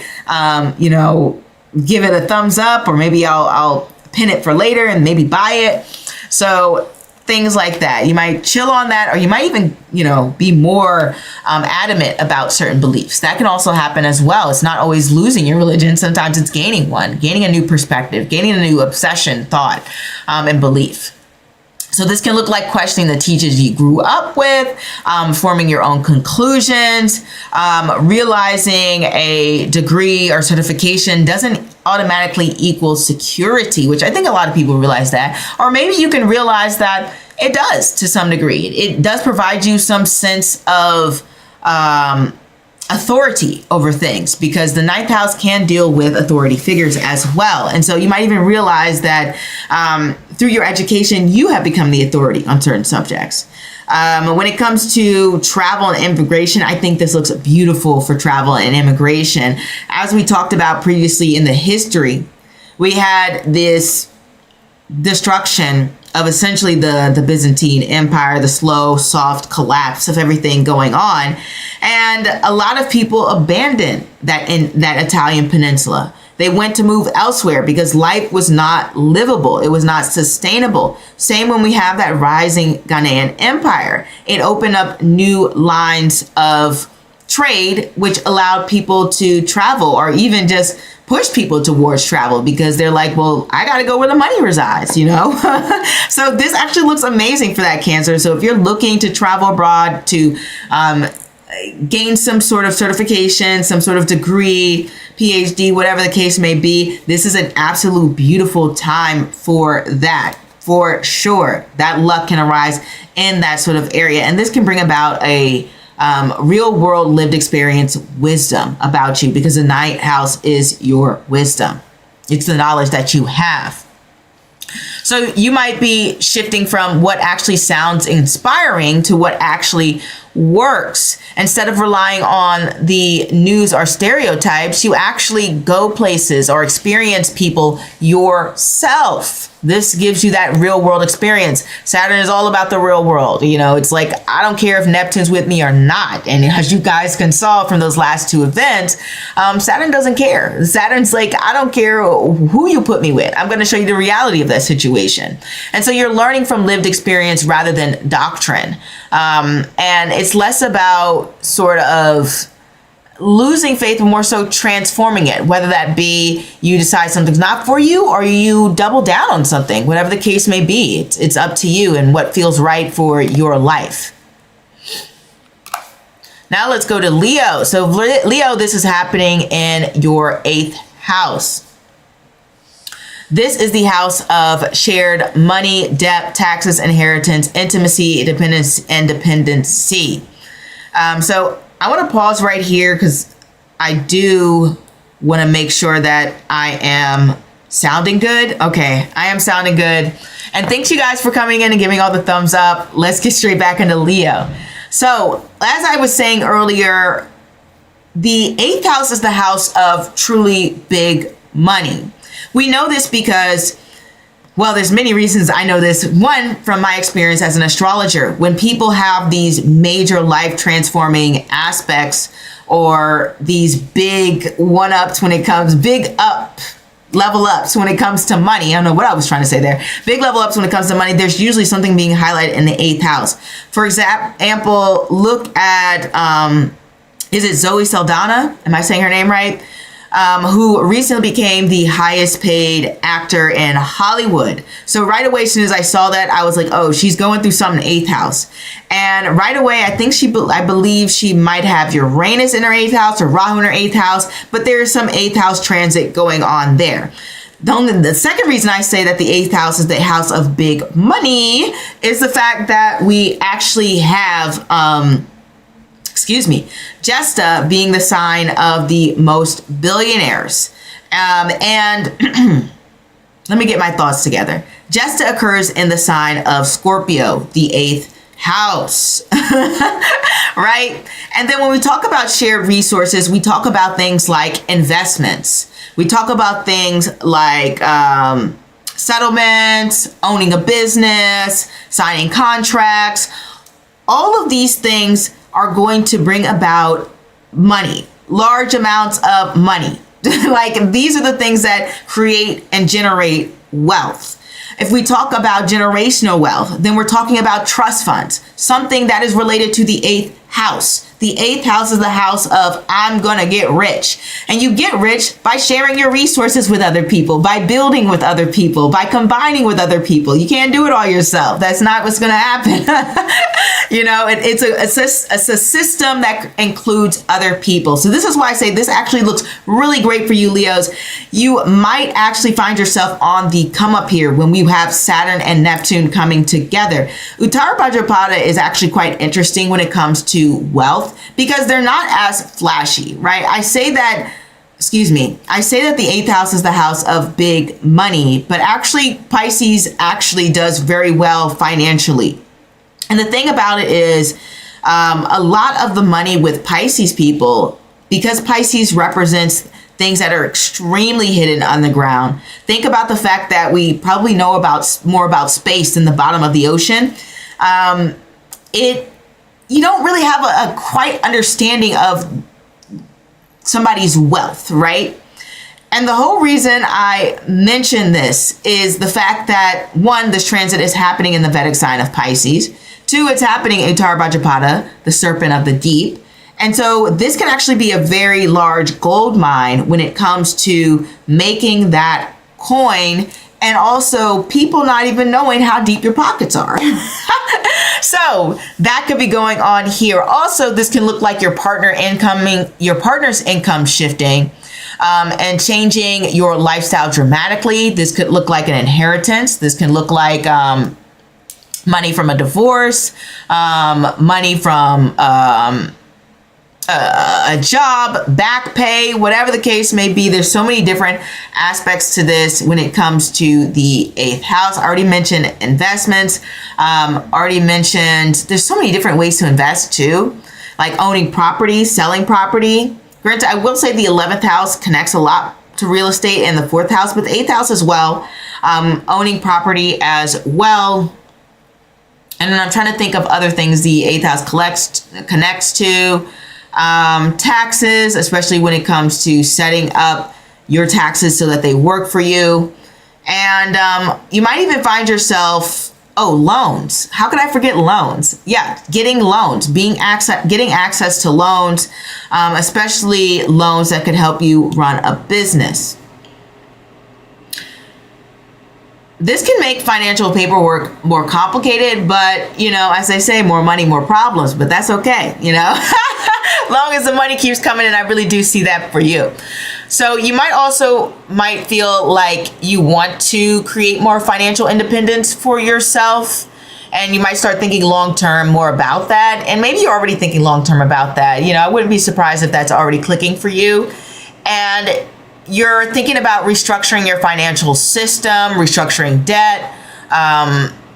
you know, give it a thumbs up, or maybe I'll pin it for later and maybe buy it. So things like that. You might chill on that, or you might even, you know, be more adamant about certain beliefs. That can also happen as well. It's not always losing your religion. Sometimes it's gaining one, gaining a new perspective, gaining a new obsession, thought, and belief. So this can look like questioning the teachers you grew up with, forming your own conclusions, realizing a degree or certification doesn't automatically equal security, which I think a lot of people realize that. Or maybe you can realize that it does to some degree. It does provide you some sense of authority over things, because the 9th house can deal with authority figures as well. And so you might even realize that through your education, you have become the authority on certain subjects. When it comes to travel and immigration, I think this looks beautiful for travel and immigration. As we talked about previously in the history, we had this destruction of essentially the Byzantine Empire, the slow, soft collapse of everything going on. And a lot of people abandoned that in that Italian peninsula. They went to move elsewhere because life was not livable. It was not sustainable. Same when we have that rising Ghanaian empire. It opened up new lines of trade, which allowed people to travel, or even just push people towards travel, because they're like, well, I got to go where the money resides, you know? So this actually looks amazing for that Cancer. So if you're looking to travel abroad to gain some sort of certification, some sort of degree, PhD, whatever the case may be, this is an absolute beautiful time for that. For sure, that luck can arise in that sort of area. And this can bring about a real world lived experience wisdom about you, because the 9th house is your wisdom. It's the knowledge that you have. So you might be shifting from what actually sounds inspiring to what actually works. Instead of relying on the news or stereotypes, you actually go places or experience people yourself. This gives you that real world experience. Saturn is all about the real world. You know, it's like, I don't care if Neptune's with me or not. And as you guys can saw from those last two events, Saturn doesn't care. Saturn's like, I don't care who you put me with. I'm going to show you the reality of that situation. And so you're learning from lived experience rather than doctrine. And it's less about sort of losing faith, and more so transforming it, whether that be you decide something's not for you or you double down on something, whatever the case may be. It's up to you and what feels right for your life. Now let's go to Leo. So Leo, this is happening in your 8th house. This is the house of shared money, debt, taxes, inheritance, intimacy, independence, and dependency. So I want to pause right here because I do want to make sure that I am sounding good. Okay, I am sounding good. And thanks you guys for coming in and giving all the thumbs up. Let's get straight back into Leo. So as I was saying earlier, the 8th house is the house of truly big money. We know this because, well, there's many reasons I know this. One, from my experience as an astrologer, when people have these major life transforming aspects or these big one-ups when it comes, level ups when it comes to money. I don't know what I was trying to say there. Big level ups when it comes to money. There's usually something being highlighted in the 8th house. For example, look at, is it Zoe Saldana? Am I saying her name right? Who recently became the highest paid actor in Hollywood. So right away, as soon as I saw that, I was like, oh, she's going through something in 8th house. And right away, I believe she might have Uranus in her 8th house or Rahu in her 8th house, but there's some 8th house transit going on there. The second reason I say that the 8th house is the house of big money is the fact that we actually have, Jesta being the sign of the most billionaires. And let me get my thoughts together. Jesta occurs in the sign of Scorpio, the 8th house, right? And then when we talk about shared resources, we talk about things like investments. We talk about things like settlements, owning a business, signing contracts. All of these things are going to bring about money, large amounts of money. Like, these are the things that create and generate wealth. If we talk about generational wealth, then we're talking about trust funds, something that is related to the 8th house. The 8th house is the house of I'm gonna get rich. And you get rich by sharing your resources with other people, by building with other people, by combining with other people. You can't do it all yourself. That's not what's gonna happen. You know, it's a system that includes other people. So this is why I say this actually looks really great for you, Leos. You might actually find yourself on the come up here when we have Saturn and Neptune coming together. Uttara Bhadrapada is actually quite interesting when it comes to wealth, because they're not as flashy, right? I say that the 8th house is the house of big money, but actually Pisces actually does very well financially. And the thing about it is a lot of the money with Pisces people, because Pisces represents things that are extremely hidden on the ground. Think about the fact that we probably know more about space than the bottom of the ocean. You don't really have a quite understanding of somebody's wealth, right? And the whole reason I mention this is the fact that, one, this transit is happening in the Vedic sign of Pisces. Two, it's happening in Uttara Bhadrapada, the serpent of the deep. And so this can actually be a very large gold mine when it comes to making that coin, and also people not even knowing how deep your pockets are. So that could be going on here. Also, this can look like your partner's income shifting and changing your lifestyle dramatically. This could look like an inheritance. This can look like money from a divorce, money from a job, back pay, whatever the case may be. There's so many different aspects to this when it comes to the 8th house. I already mentioned investments. Already mentioned there's so many different ways to invest too, like owning property, selling property. Granted, I will say the 11th house connects a lot to real estate, and the 4th house, but the 8th house as well. Owning property as well. And then I'm trying to think of other things the 8th house connects to. Taxes, especially when it comes to setting up your taxes so that they work for you. And you might even find yourself, loans. How could I forget loans? Yeah, getting loans, getting access to loans, especially loans that could help you run a business. This can make financial paperwork more complicated, but, as they say, more money, more problems, but that's okay, as long as the money keeps coming in. I really do see that for you. So you might feel like you want to create more financial independence for yourself, and you might start thinking long-term more about that. And maybe you're already thinking long-term about that. I wouldn't be surprised if that's already clicking for you. And you're thinking about restructuring your financial system, restructuring debt.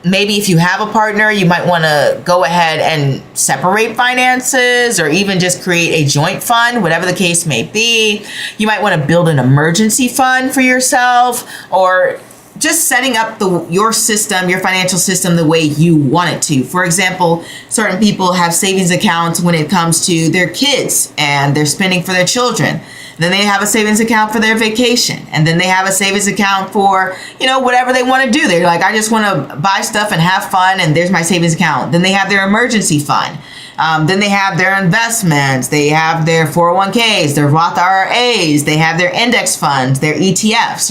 Maybe if you have a partner, you might want to go ahead and separate finances, or even just create a joint fund, whatever the case may be. You might want to build an emergency fund for yourself, or just setting up your system, your financial system, the way you want it to. For example, certain people have savings accounts when it comes to their kids and their spending for their children. Then they have a savings account for their vacation. And then they have a savings account for, whatever they want to do. They're like, I just want to buy stuff and have fun, and there's my savings account. Then they have their emergency fund. Then they have their investments. They have their 401ks, their Roth IRAs. They have their index funds, their ETFs.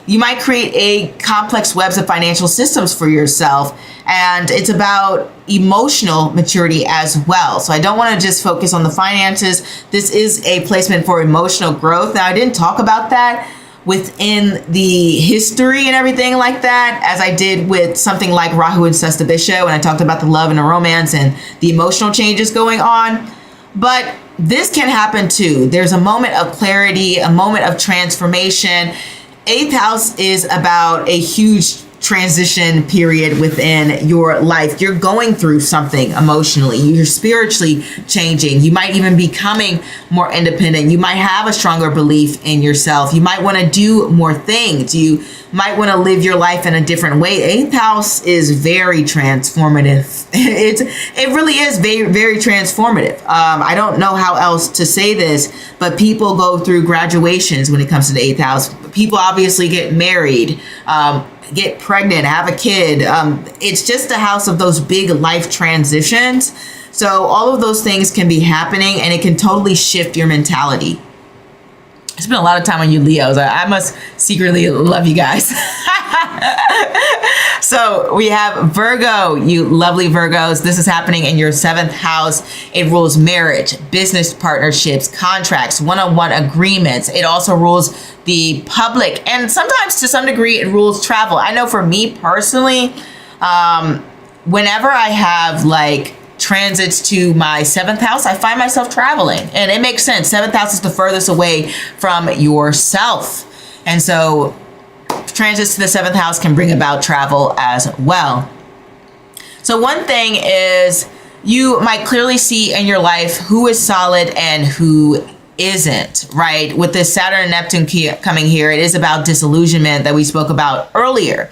You might create a complex webs of financial systems for yourself. And it's about emotional maturity as well. So I don't want to just focus on the finances. This is a placement for emotional growth. Now, I didn't talk about that within the history and everything like that, as I did with something like Rahu and Sestabisha, when I talked about the love and the romance and the emotional changes going on. But this can happen too. There's a moment of clarity, a moment of transformation. 8th house is about a huge transition period within your life. You're going through something emotionally. You're spiritually changing. You might even be becoming more independent. You might have a stronger belief in yourself. You might want to do more things. You might want to live your life in a different way. 8th house is very transformative. It really is very, very transformative. I don't know how else to say this, but people go through graduations when it comes to the 8th house. People obviously get married, get pregnant, have a kid. It's just a house of those big life transitions. So all of those things can be happening, and it can totally shift your mentality. I spent a lot of time on you Leos. I must secretly love you guys. So we have Virgo, you lovely Virgos. This is happening in your 7th house. It rules marriage, business partnerships, contracts, one-on-one agreements. It also rules the public, and sometimes to some degree it rules travel. I know for me personally, whenever I have transits to my 7th house, I find myself traveling, and it makes sense. 7th house is the furthest away from yourself. And so transits to the 7th house can bring about travel as well. So one thing is, you might clearly see in your life who is solid and who isn't, right? With this Saturn and Neptune coming here, it is about disillusionment that we spoke about earlier.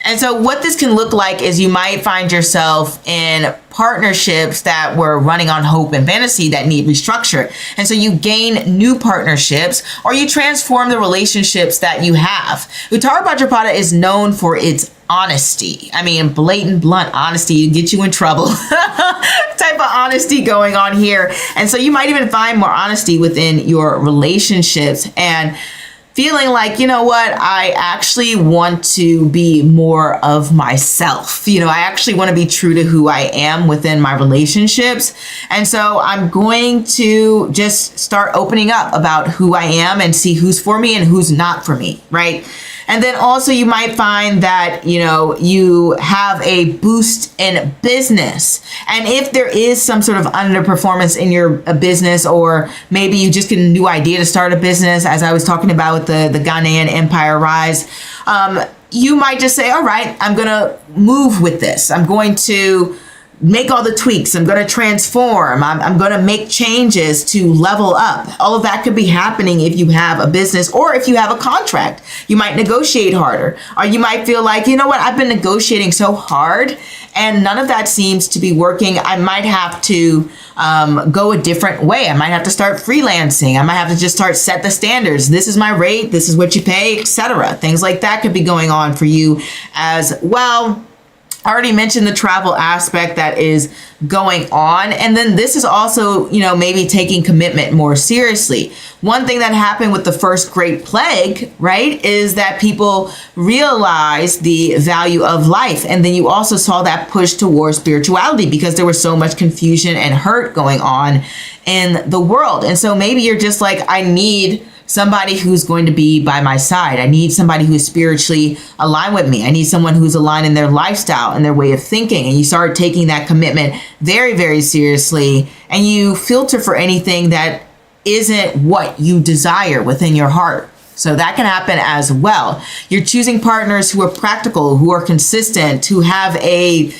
And so what this can look like is you might find yourself in partnerships that were running on hope and fantasy that need restructure. And so you gain new partnerships, or you transform the relationships that you have. Uttara Bhadrapada is known for its honesty. I mean, blatant, blunt honesty to get you in trouble type of honesty going on here. And so you might even find more honesty within your relationships, and feeling like, you know what, I actually want to be more of myself. I actually want to be true to who I am within my relationships. And so I'm going to just start opening up about who I am and see who's for me and who's not for me, right? And then also you might find that, you have a boost in business. And if there is some sort of underperformance in your business, or maybe you just get a new idea to start a business, as I was talking about with the Ghanaian Empire Rise, you might just say, all right, I'm going to move with this. I'm going to make all the tweaks. I'm going to transform. I'm going to make changes to level up. All of that could be happening if you have a business, or if you have a contract. You might negotiate harder, or you might feel like, you know what, I've been negotiating so hard and none of that seems to be working. I might have to go a different way. I might have to start freelancing. I might have to just set the standards. This is my rate. This is what you pay, etc. Things like that could be going on for you as well. I already mentioned the travel aspect that is going on. And then this is also, maybe taking commitment more seriously. One thing that happened with the first Great Plague, right, is that people realized the value of life. And then you also saw that push towards spirituality, because there was so much confusion and hurt going on in the world. And so maybe you're just like, I need somebody who's going to be by my side. I need somebody who's spiritually aligned with me. I need someone who's aligned in their lifestyle and their way of thinking. And you start taking that commitment very, very seriously. And you filter for anything that isn't what you desire within your heart. So that can happen as well. You're choosing partners who are practical, who are consistent, who have a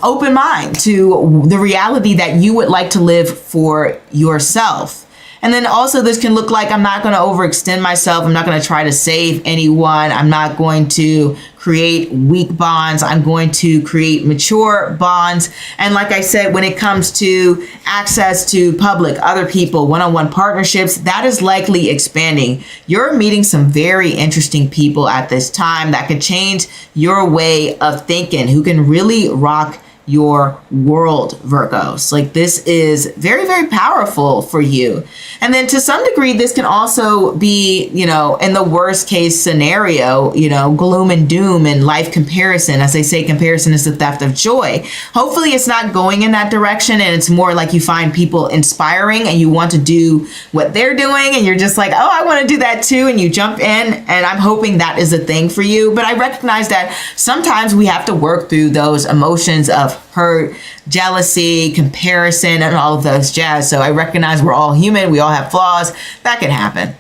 open mind to the reality that you would like to live for yourself. And then also this can look like, I'm not going to overextend myself. I'm not going to try to save anyone. I'm not going to create weak bonds. I'm going to create mature bonds. And like I said, when it comes to access to public, other people, one-on-one partnerships, that is likely expanding. You're meeting some very interesting people at this time that could change your way of thinking, who can really rock your world, Virgos. Like, this is very, very powerful for you. And then to some degree, this can also be, in the worst case scenario, gloom and doom and life comparison. As they say, comparison is the theft of joy. Hopefully it's not going in that direction, and it's more like you find people inspiring and you want to do what they're doing, and you're just like, oh, I want to do that too. And you jump in, and I'm hoping that is a thing for you. But I recognize that sometimes we have to work through those emotions of hurt, jealousy, comparison, and all of those jazz. So I recognize we're all human. We all have flaws. That can happen.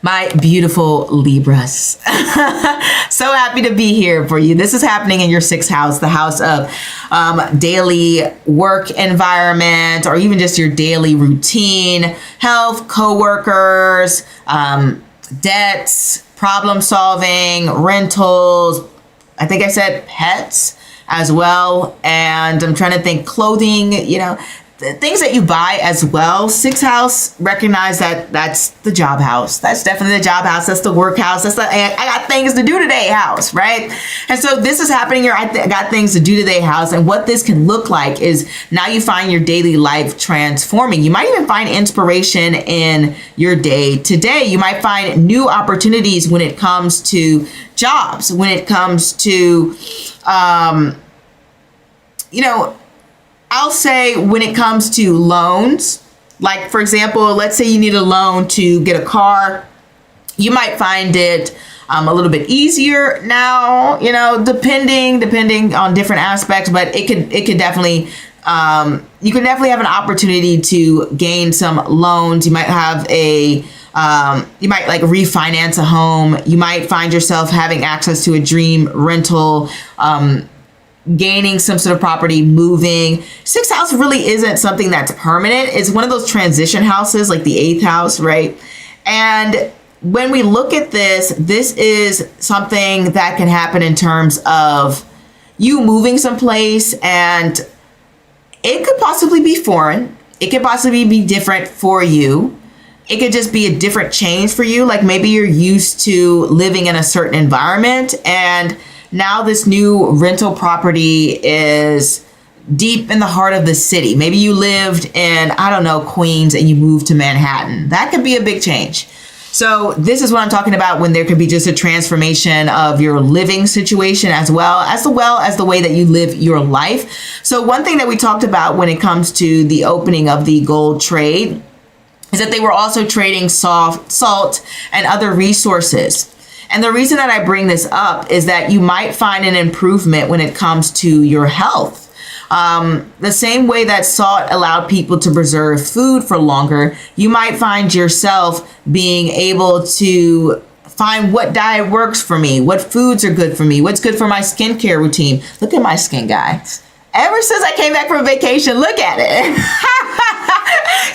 My beautiful Libras. So happy to be here for you. This is happening in your 6th house, the house of daily work environment, or even just your daily routine, health, coworkers, debts, problem solving, rentals. I think I said pets as well. And I'm trying to think, clothing, things that you buy as well. 6th house, recognize that that's the job house. That's definitely the job house. That's the work house. That's the I got things to do today house, right? And so this is happening here. I got things to do today house. And what this can look like is now you find your daily life transforming. You might even find inspiration in your day today. You might find new opportunities when it comes to jobs, when it comes to, I'll say when it comes to loans, like, for example, let's say you need a loan to get a car. You might find it a little bit easier now, depending on different aspects, but it could definitely, you could definitely have an opportunity to gain some loans. You might have you might like refinance a home. You might find yourself having access to a dream rental, gaining some sort of property, moving. 6th house really isn't something that's permanent. It's one of those transition houses, like the 8th house, right? And when we look at this is something that can happen in terms of you moving someplace, and it could possibly be foreign. It could possibly be different for you. It could just be a different change for you. Like, maybe you're used to living in a certain environment, and now this new rental property is deep in the heart of the city. Maybe you lived in, Queens, and you moved to Manhattan. That could be a big change. So this is what I'm talking about, when there could be just a transformation of your living situation as well as the way that you live your life. So one thing that we talked about when it comes to the opening of the gold trade is that they were also trading salt and other resources. And the reason that I bring this up is that you might find an improvement when it comes to your health. The same way that salt allowed people to preserve food for longer, you might find yourself being able to find what diet works for me, what foods are good for me, what's good for my skincare routine. Look at my skin, guys. Ever since I came back from vacation, look at it.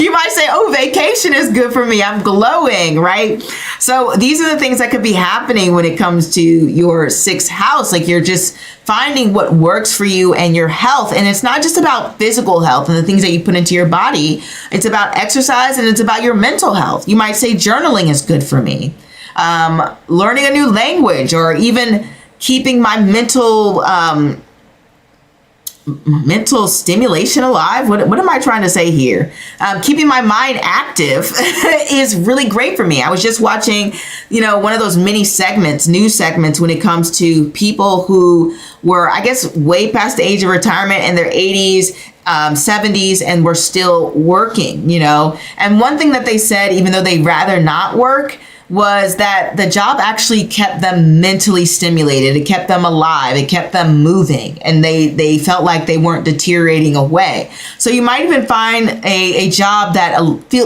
You might say, oh, vacation is good for me. I'm glowing, right? So these are the things that could be happening when it comes to your sixth house. Like you're just finding what works for you and your health. And it's not just about physical health and the things that you put into your body. It's about exercise and it's about your mental health. You might say journaling is good for me. Learning a new language, or even keeping my mental stimulation alive. What am I trying to say here? Keeping my mind active is really great for me. I was just watching, one of those news segments when it comes to people who were, I guess, way past the age of retirement in their 80s, 70s, and were still working, And one thing that they said, even though they'd rather not work, was that the job actually kept them mentally stimulated. It kept them alive. It kept them moving, and they felt like they weren't deteriorating away. So you might even find a job that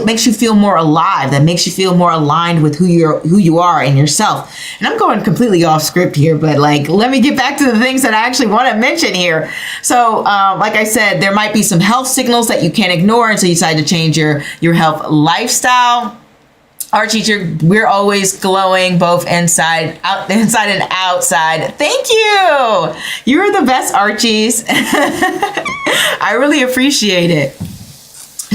makes you feel more alive, that makes you feel more aligned with who you are and yourself. And I'm going completely off script here, but let me get back to the things that I actually want to mention here. So like I said, there might be some health signals that you can't ignore, and so you decide to change your health lifestyle. Archie, we're always glowing both inside and outside. Thank you. You're the best, Archies. I really appreciate it.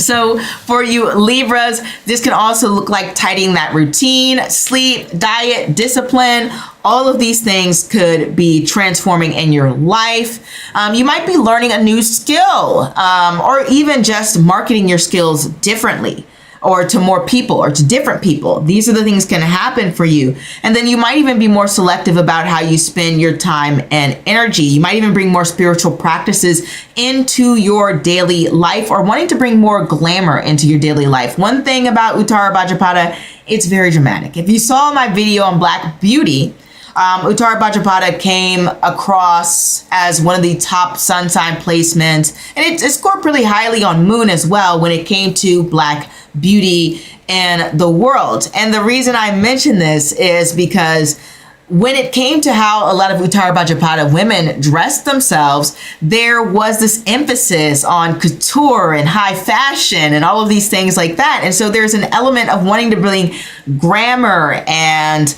So for you Libras, this can also look like tidying that routine, sleep, diet, discipline. All of these things could be transforming in your life. You might be learning a new skill, or even just marketing your skills differently, or to more people, or to different people. These are the things can happen for you. And then you might even be more selective about how you spend your time and energy. You might even bring more spiritual practices into your daily life, or wanting to bring more glamour into your daily life. One thing about Uttara Bhadrapada, it's very dramatic. If you saw my video on Black Beauty, Uttara Bhadrapada came across as one of the top sun sign placements, and it scored pretty highly on Moon as well when it came to Black beauty in the world. And the reason I mention this is because when it came to how a lot of Uttara Bhadrapada women dressed themselves, there was this emphasis on couture and high fashion and all of these things like that. And so there's an element of wanting to bring glamour and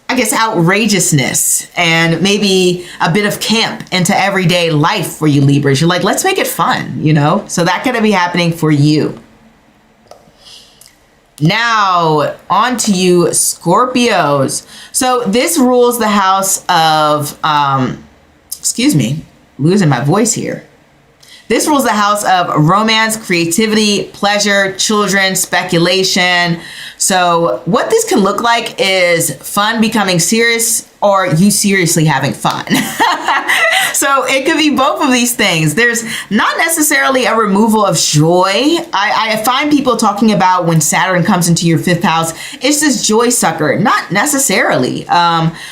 I guess outrageousness and maybe a bit of camp into everyday life for you Libras. You're like, let's make it fun, So that could be happening for you. Now, on to you Scorpios. So this rules the house of, losing my voice here. This rules the house of romance, creativity, pleasure, children, speculation. So what this can look like is fun becoming serious, or you seriously having fun. So it could be both of these things. There's not necessarily a removal of joy. I find people talking about when Saturn comes into your fifth house, it's this joy sucker. Not necessarily.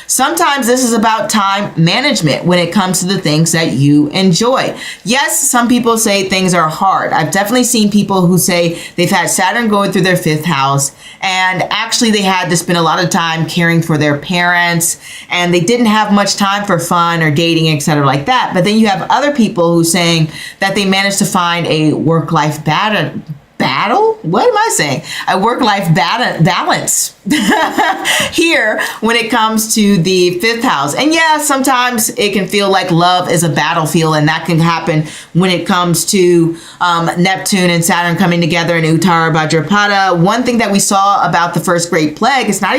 Sometimes this is about time management when it comes to the things that you enjoy. Yes, some people say things are hard. I've definitely seen people who say they've had Saturn going through their fifth house, and actually they had to spend a lot of time caring for their parents, and they didn't have much time for fun or dating, etc. like that. But then you have other people who saying that they managed to find a work-life battle? What am I saying? A work-life balance here when it comes to the fifth house. And yeah, sometimes it can feel like love is a battlefield, and that can happen when it comes to Neptune and Saturn coming together in Uttara Bhadrapada. One thing that we saw about the first great plague, it's not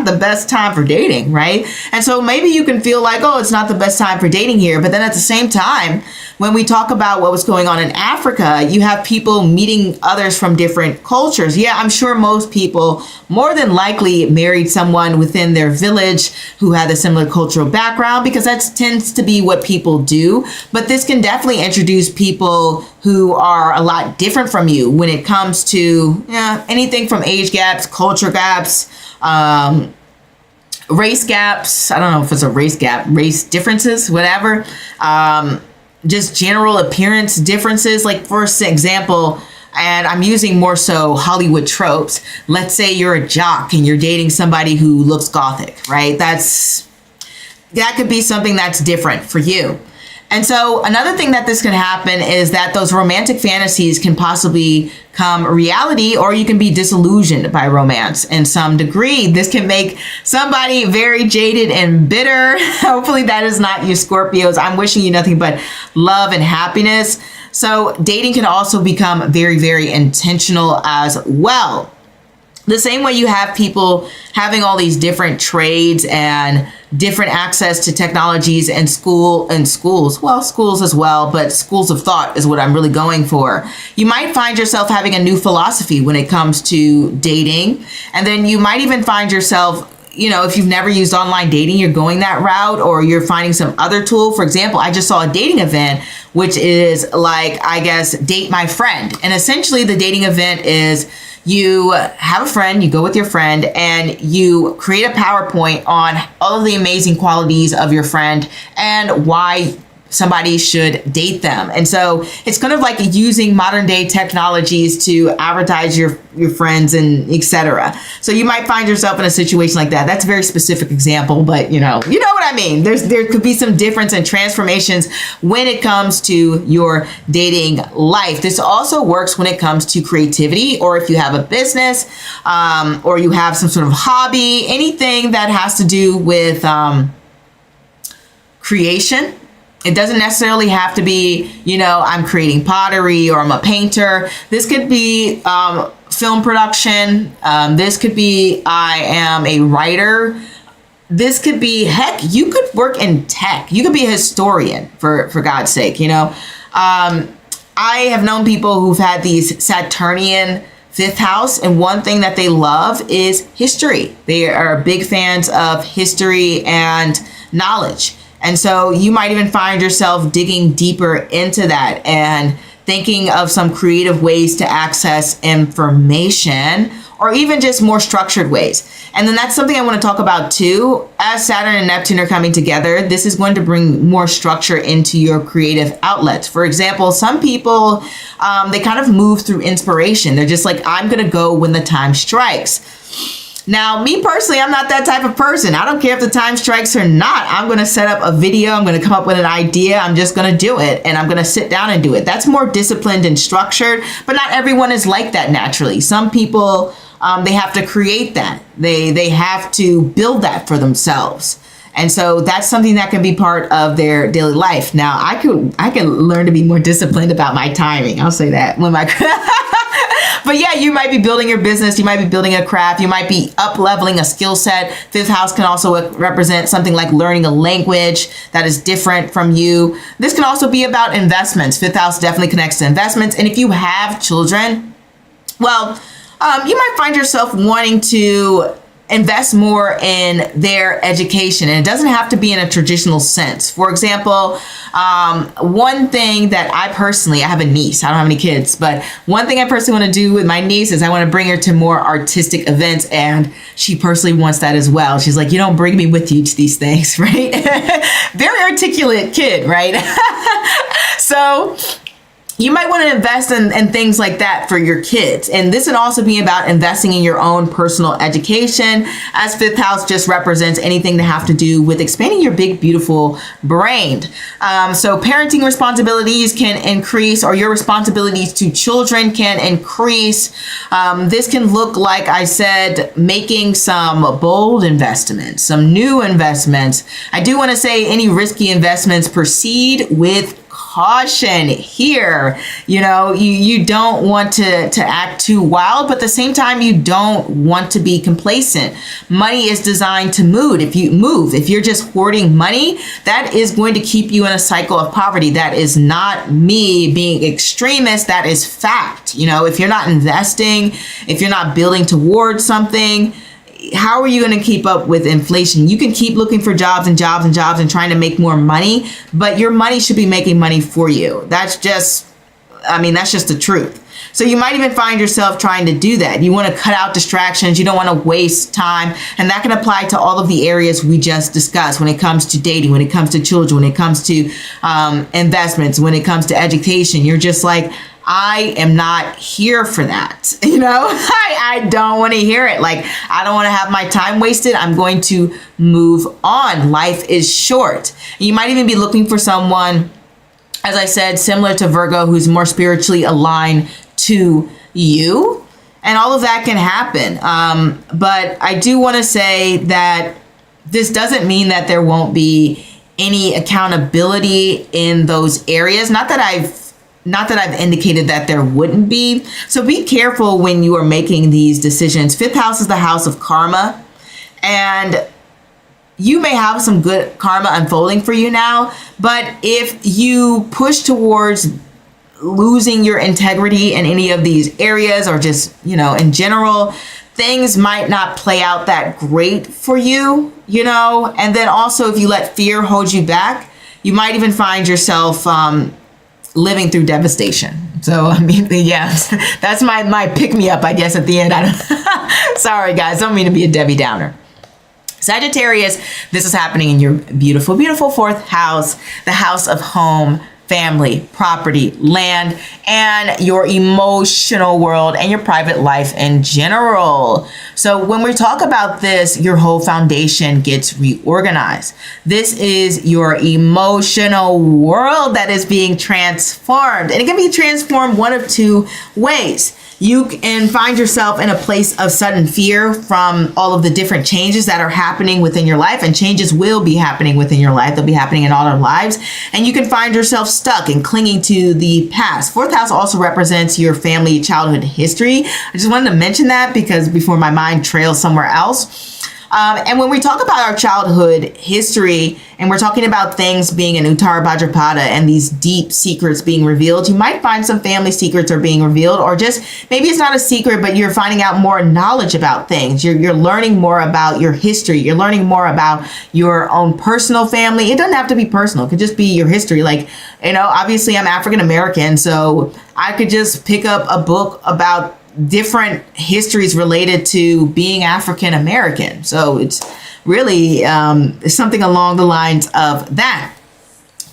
the best time for dating, right? And so maybe you can feel like, oh, it's not the best time for dating here. But then at the same time, when we talk about what was going on in Africa, you have people meeting others from different cultures. Yeah, I'm sure most people more than likely married someone within their village who had a similar cultural background, because that tends to be what people do. But this can definitely introduce people who are a lot different from you when it comes to anything from age gaps, culture gaps, race gaps. I don't know if it's a race gap, race differences, whatever. Just general appearance differences. Like, for example, and I'm using more so Hollywood tropes. Let's say you're a jock and you're dating somebody who looks Gothic, right? That could be something that's different for you. And so another thing that this can happen is that those romantic fantasies can possibly become reality, or you can be disillusioned by romance in some degree. This can make somebody very jaded and bitter. Hopefully that is not you, Scorpios. I'm wishing you nothing but love and happiness. So dating can also become very, very intentional as well. The same way you have people having all these different trades and different access to technologies and schools as well, but schools of thought is what I'm really going for. You might find yourself having a new philosophy when it comes to dating. And then you might even find yourself, if you've never used online dating, you're going that route, or you're finding some other tool. For example, I just saw a dating event, which is like, I guess, Date My Friend. And essentially the dating event is you have a friend, you go with your friend, and you create a PowerPoint on all of the amazing qualities of your friend and why somebody should date them. And so it's kind of like using modern day technologies to advertise your friends and etc. So you might find yourself in a situation like that. That's a very specific example, but you know what I mean. There could be some difference and transformations when it comes to your dating life. This also works when it comes to creativity, or if you have a business, or you have some sort of hobby, anything that has to do with creation. It doesn't necessarily have to be, I'm creating pottery or I'm a painter. This could be film production. This could be, I am a writer. This could be, heck, you could work in tech. You could be a historian, for God's sake, I have known people who've had these Saturnian fifth house, and one thing that they love is history. They are big fans of history and knowledge. And so you might even find yourself digging deeper into that and thinking of some creative ways to access information, or even just more structured ways. And then that's something I want to talk about too. As Saturn and Neptune are coming together, this is going to bring more structure into your creative outlets. For example, some people, they kind of move through inspiration. They're just like, I'm going to go when the time strikes. Now, me personally, I'm not that type of person. I don't care if the time strikes or not. I'm going to set up a video. I'm going to come up with an idea. I'm just going to do it, and I'm going to sit down and do it. That's more disciplined and structured, but not everyone is like that naturally. Some people, they have to create that. They have to build that for themselves. And so that's something that can be part of their daily life. Now, I can learn to be more disciplined about my timing. I'll say that. But yeah, you might be building your business. You might be building a craft. You might be up leveling a skill set. Fifth house can also represent something like learning a language that is different from you. This can also be about investments. Fifth house definitely connects to investments. And if you have children, well, you might find yourself wanting to invest more in their education. And it doesn't have to be in a traditional sense. For example, one thing that I have a niece. I don't have any kids, but one thing I personally want to do with my niece is I want to bring her to more artistic events. And she personally wants that as well. She's like, you don't bring me with you to these things, right? Very articulate kid, right? So you might want to invest in things like that for your kids. And this would also be about investing in your own personal education, as fifth house just represents anything to have to do with expanding your big, beautiful brain. So parenting responsibilities can increase, or your responsibilities to children can increase. This can look like, I said, making some bold investments, some new investments. I do want to say any risky investments proceed with caution here. You don't want to act too wild, but at the same time, you don't want to be complacent. Money is designed to move. If you're just hoarding money, that is going to keep you in a cycle of poverty. That is not me being extremist. That is fact. If you're not investing, if you're not building towards something, how are you going to keep up with inflation? You can keep looking for jobs and trying to make more money, but your money should be making money for you. That's just the truth. So you might even find yourself trying to do that. You want to cut out distractions. You don't want to waste time. And that can apply to all of the areas we just discussed when it comes to dating, when it comes to children, when it comes to investments, when it comes to education. You're just like, I am not here for that. I don't want to hear it. Like, I don't want to have my time wasted. I'm going to move on. Life is short. You might even be looking for someone, as I said, similar to Virgo, who's more spiritually aligned to you. And all of that can happen. But I do want to say that this doesn't mean that there won't be any accountability in those areas. Not that I've indicated that there wouldn't be. So be careful when you are making these decisions. Fifth house is the house of karma. And you may have some good karma unfolding for you now. But if you push towards losing your integrity in any of these areas, or just, in general, things might not play out that great for you, And then also, if you let fear hold you back, you might even find yourself living through devastation. So, that's my pick me up, I guess, at the end. Sorry, guys, don't mean to be a Debbie Downer. Sagittarius, this is happening in your beautiful, beautiful fourth house, the house of home, family, property, land, and your emotional world and your private life in general. So when we talk about this, your whole foundation gets reorganized. This is your emotional world that is being transformed. And it can be transformed one of two ways. You can find yourself in a place of sudden fear from all of the different changes that are happening within your life, and changes will be happening within your life. They'll be happening in all our lives. And you can find yourself stuck and clinging to the past. Fourth house also represents your family childhood history. I just wanted to mention that because before my mind trails somewhere else. And when we talk about our childhood history, and we're talking about things being in Uttara Bhadrapada and these deep secrets being revealed, you might find some family secrets are being revealed, or just maybe it's not a secret, but you're finding out more knowledge about things. You're learning more about your history. You're learning more about your own personal family. It doesn't have to be personal. It could just be your history. Like, obviously I'm African American, so I could just pick up a book about different histories related to being African American. So it's really something along the lines of that.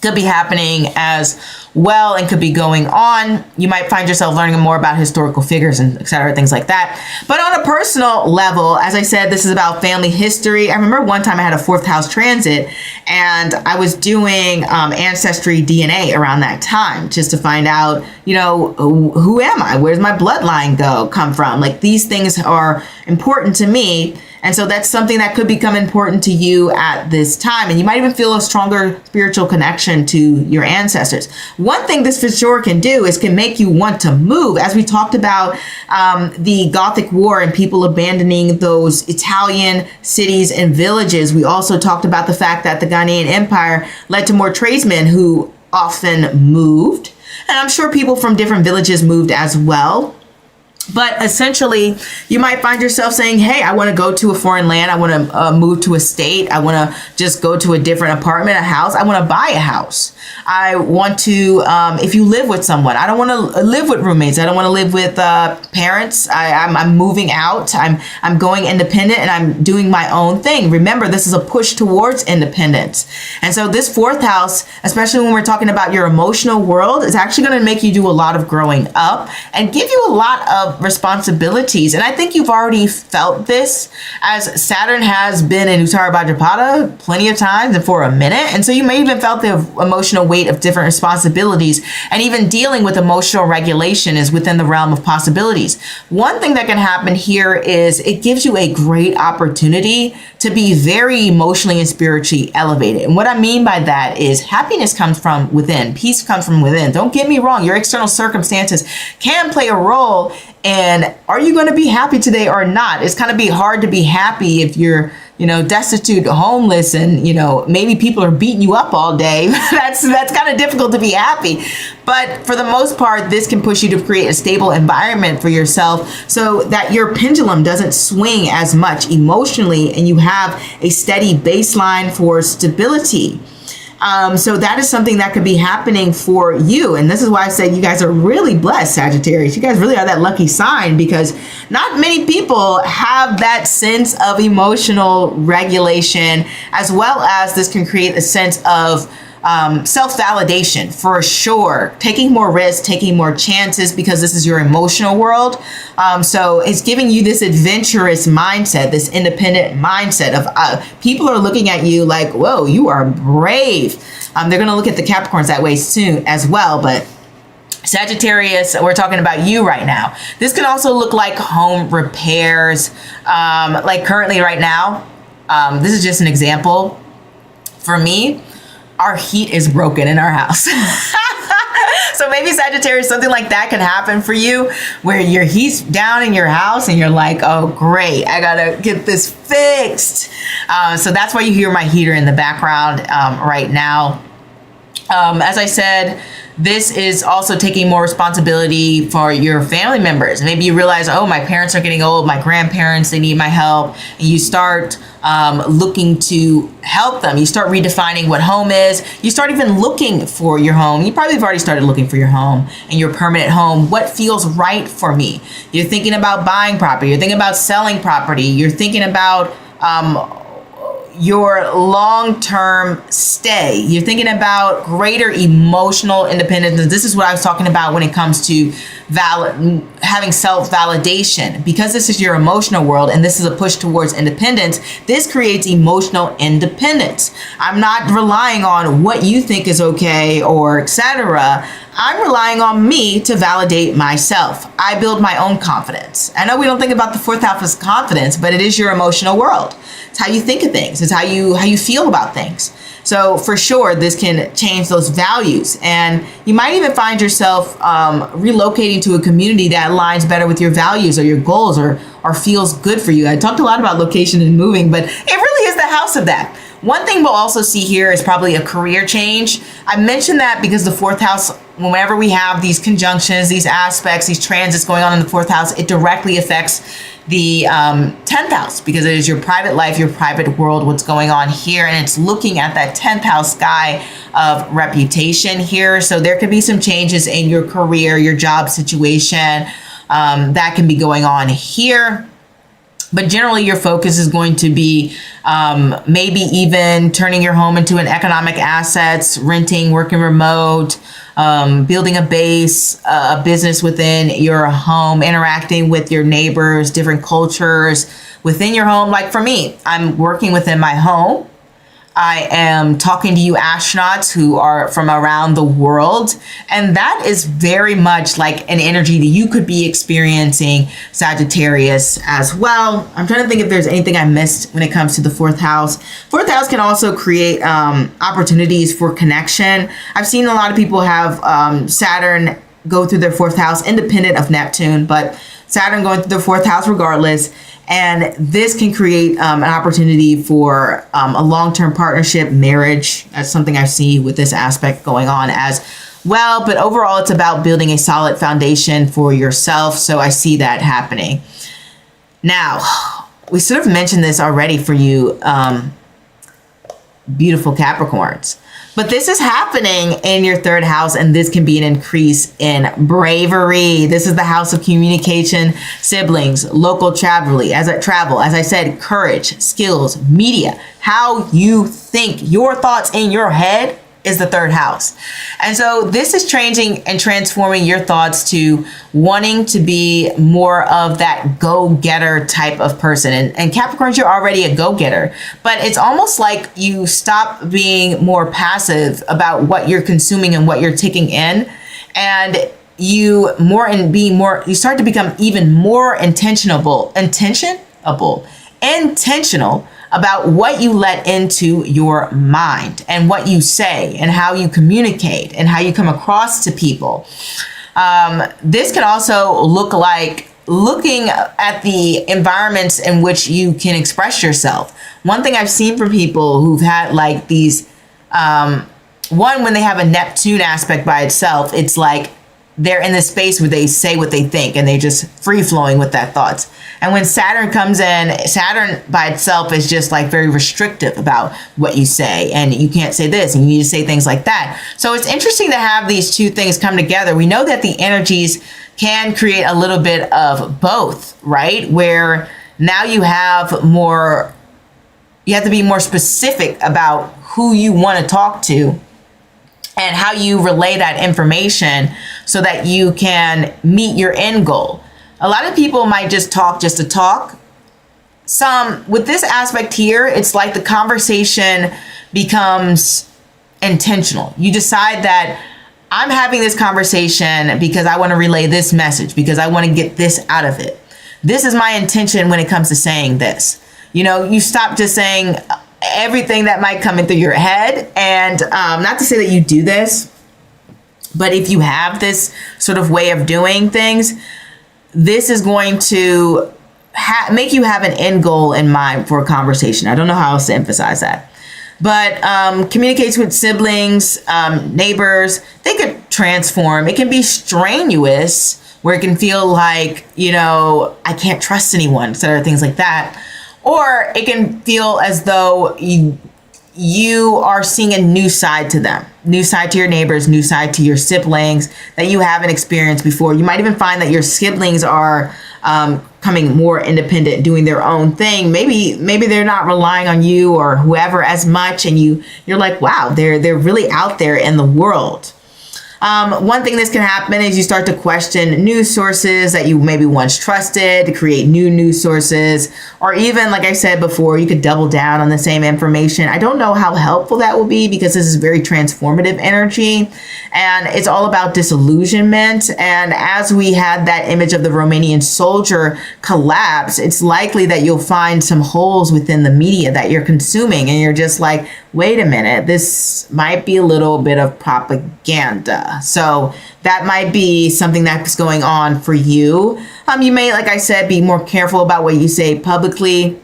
Could be happening as well and could be going on. You might find yourself learning more about historical figures and et cetera, things like that. But on a personal level, as I said, this is about family history. I remember one time I had a fourth house transit and I was doing ancestry DNA around that time just to find out, who am I? Where's my bloodline come from? Like, these things are important to me. And so that's something that could become important to you at this time. And you might even feel a stronger spiritual connection to your ancestors. One thing this for sure can do is can make you want to move. As we talked about the Gothic War and people abandoning those Italian cities and villages, we also talked about the fact that the Ghanaian Empire led to more tradesmen who often moved. And I'm sure people from different villages moved as well. But essentially, you might find yourself saying, hey, I want to go to a foreign land. I want to move to a state. I want to just go to a different apartment, a house. I want to buy a house. I want to, if you live with someone, I don't want to live with roommates. I don't want to live with parents. I'm moving out. I'm going independent and I'm doing my own thing. Remember, this is a push towards independence. And so this fourth house, especially when we're talking about your emotional world, is actually going to make you do a lot of growing up and give you a lot of responsibilities. And I think you've already felt this, as Saturn has been in Uttara Bhadrapada plenty of times and for a minute. And so you may even felt the emotional weight of different responsibilities, and even dealing with emotional regulation is within the realm of possibilities. One thing that can happen here is it gives you a great opportunity to to be very emotionally and spiritually elevated. And what I mean by that is happiness comes from within. Peace comes from within. Don't get me wrong. Your external circumstances can play a role in, are you going to be happy today or not? It's going to be hard to be happy if you're, destitute, homeless, and, maybe people are beating you up all day. That's kind of difficult to be happy. But for the most part, this can push you to create a stable environment for yourself so that your pendulum doesn't swing as much emotionally and you have a steady baseline for stability. So that is something that could be happening for you. And this is why I say you guys are really blessed, Sagittarius. You guys really are that lucky sign, because not many people have that sense of emotional regulation, as well as this can create a sense of self-validation for sure, taking more risks, taking more chances, because this is your emotional world. So it's giving you this adventurous mindset, this independent mindset of people are looking at you like, whoa, you are brave. They're going to look at the Capricorns that way soon as well. But Sagittarius, we're talking about you right now. This can also look like home repairs. Like currently right now, this is just an example. For me, our heat is broken in our house. So maybe Sagittarius, something like that can happen for you, where your heat's down in your house and you're like, oh, great, I gotta get this fixed. So that's why you hear my heater in the background right now. As I said, this is also taking more responsibility for your family members. Maybe you realize, oh, my parents are getting old, my grandparents, they need my help. And you start looking to help them. You start redefining what home is. You start even looking for your home. You probably have already started looking for your home and your permanent home. What feels right for me? You're thinking about buying property. You're thinking about selling property. You're thinking about your long-term stay. You're thinking about greater emotional independence. And this is what I was talking about when it comes to having self-validation. Because this is your emotional world and this is a push towards independence, this creates emotional independence. I'm not relying on what you think is okay or etc. I'm relying on me to validate myself. I build my own confidence. I know we don't think about the fourth house as confidence, but it is your emotional world. It's how you think of things. It's how you feel about things. So for sure, this can change those values. And you might even find yourself relocating to a community that aligns better with your values or your goals or feels good for you. I talked a lot about location and moving, but it really is the house of that. One thing we'll also see here is probably a career change. I mentioned that because the fourth house, whenever we have these conjunctions, these aspects, these transits going on in the fourth house, it directly affects the 10th house, because it is your private life, your private world, what's going on here. And it's looking at that 10th house sky of reputation here. So there could be some changes in your career, your job situation that can be going on here. But generally, your focus is going to be maybe even turning your home into an economic assets, renting, working remote, building a base, a business within your home, interacting with your neighbors, different cultures within your home. Like for me, I'm working within my home. I am talking to you astronauts who are from around the world. And that is very much like an energy that you could be experiencing, Sagittarius, as well. I'm trying to think if there's anything I missed when it comes to the fourth house. Fourth house can also create opportunities for connection. I've seen a lot of people have Saturn go through their fourth house independent of Neptune, but Saturn going through the fourth house regardless. And this can create an opportunity for a long-term partnership, marriage. That's something I see with this aspect going on as well. But overall, it's about building a solid foundation for yourself. So I see that happening. Now, we sort of mentioned this already for you, beautiful Capricorns. But this is happening in your third house, and this can be an increase in bravery. This is the house of communication, siblings, local travel. As I said, courage, skills, media, how you think, your thoughts in your head is the third house. And so this is changing and transforming your thoughts to wanting to be more of that go-getter type of person. And Capricorns, you're already a go-getter, but it's almost like you stop being more passive about what you're consuming and what you're taking in. And you start to become even more intentional about what you let into your mind and what you say and how you communicate and how you come across to people. This can also look like looking at the environments in which you can express yourself. One thing I've seen for people who've had like these, when they have a Neptune aspect by itself, it's like they're in this space where they say what they think and they just free flowing with that thoughts. And when Saturn comes in, Saturn by itself is just like very restrictive about what you say, and you can't say this and you need to say things like that. So it's interesting to have these two things come together. We know that the energies can create a little bit of both, right? Where now you have to be more specific about who you want to talk to and how you relay that information so that you can meet your end goal. A lot of people might just talk just to talk. With this aspect here, it's like the conversation becomes intentional. You decide that I'm having this conversation because I want to relay this message, because I want to get this out of it. This is my intention when it comes to saying this. You stop just saying everything that might come into your head. And not to say that you do this, but if you have this sort of way of doing things, this is going to make you have an end goal in mind for a conversation. I don't know how else to emphasize that. But communicates with siblings, neighbors. They could transform. It can be strenuous, where it can feel like, I can't trust anyone, etc., things like that. Or it can feel as though you are seeing a new side to them, new side to your neighbors, new side to your siblings that you haven't experienced before. You might even find that your siblings are becoming more independent, doing their own thing. Maybe they're not relying on you or whoever as much, and you're like, wow, they're really out there in the world. One thing this can happen is you start to question news sources that you maybe once trusted, to create new news sources, or even, like I said before, you could double down on the same information. I don't know how helpful that will be, because this is very transformative energy and it's all about disillusionment. And as we had that image of the Romanian soldier collapse, it's likely that you'll find some holes within the media that you're consuming, and you're just like, wait a minute, this might be a little bit of propaganda. So that might be something that's going on for you. You may, like I said, be more careful about what you say publicly.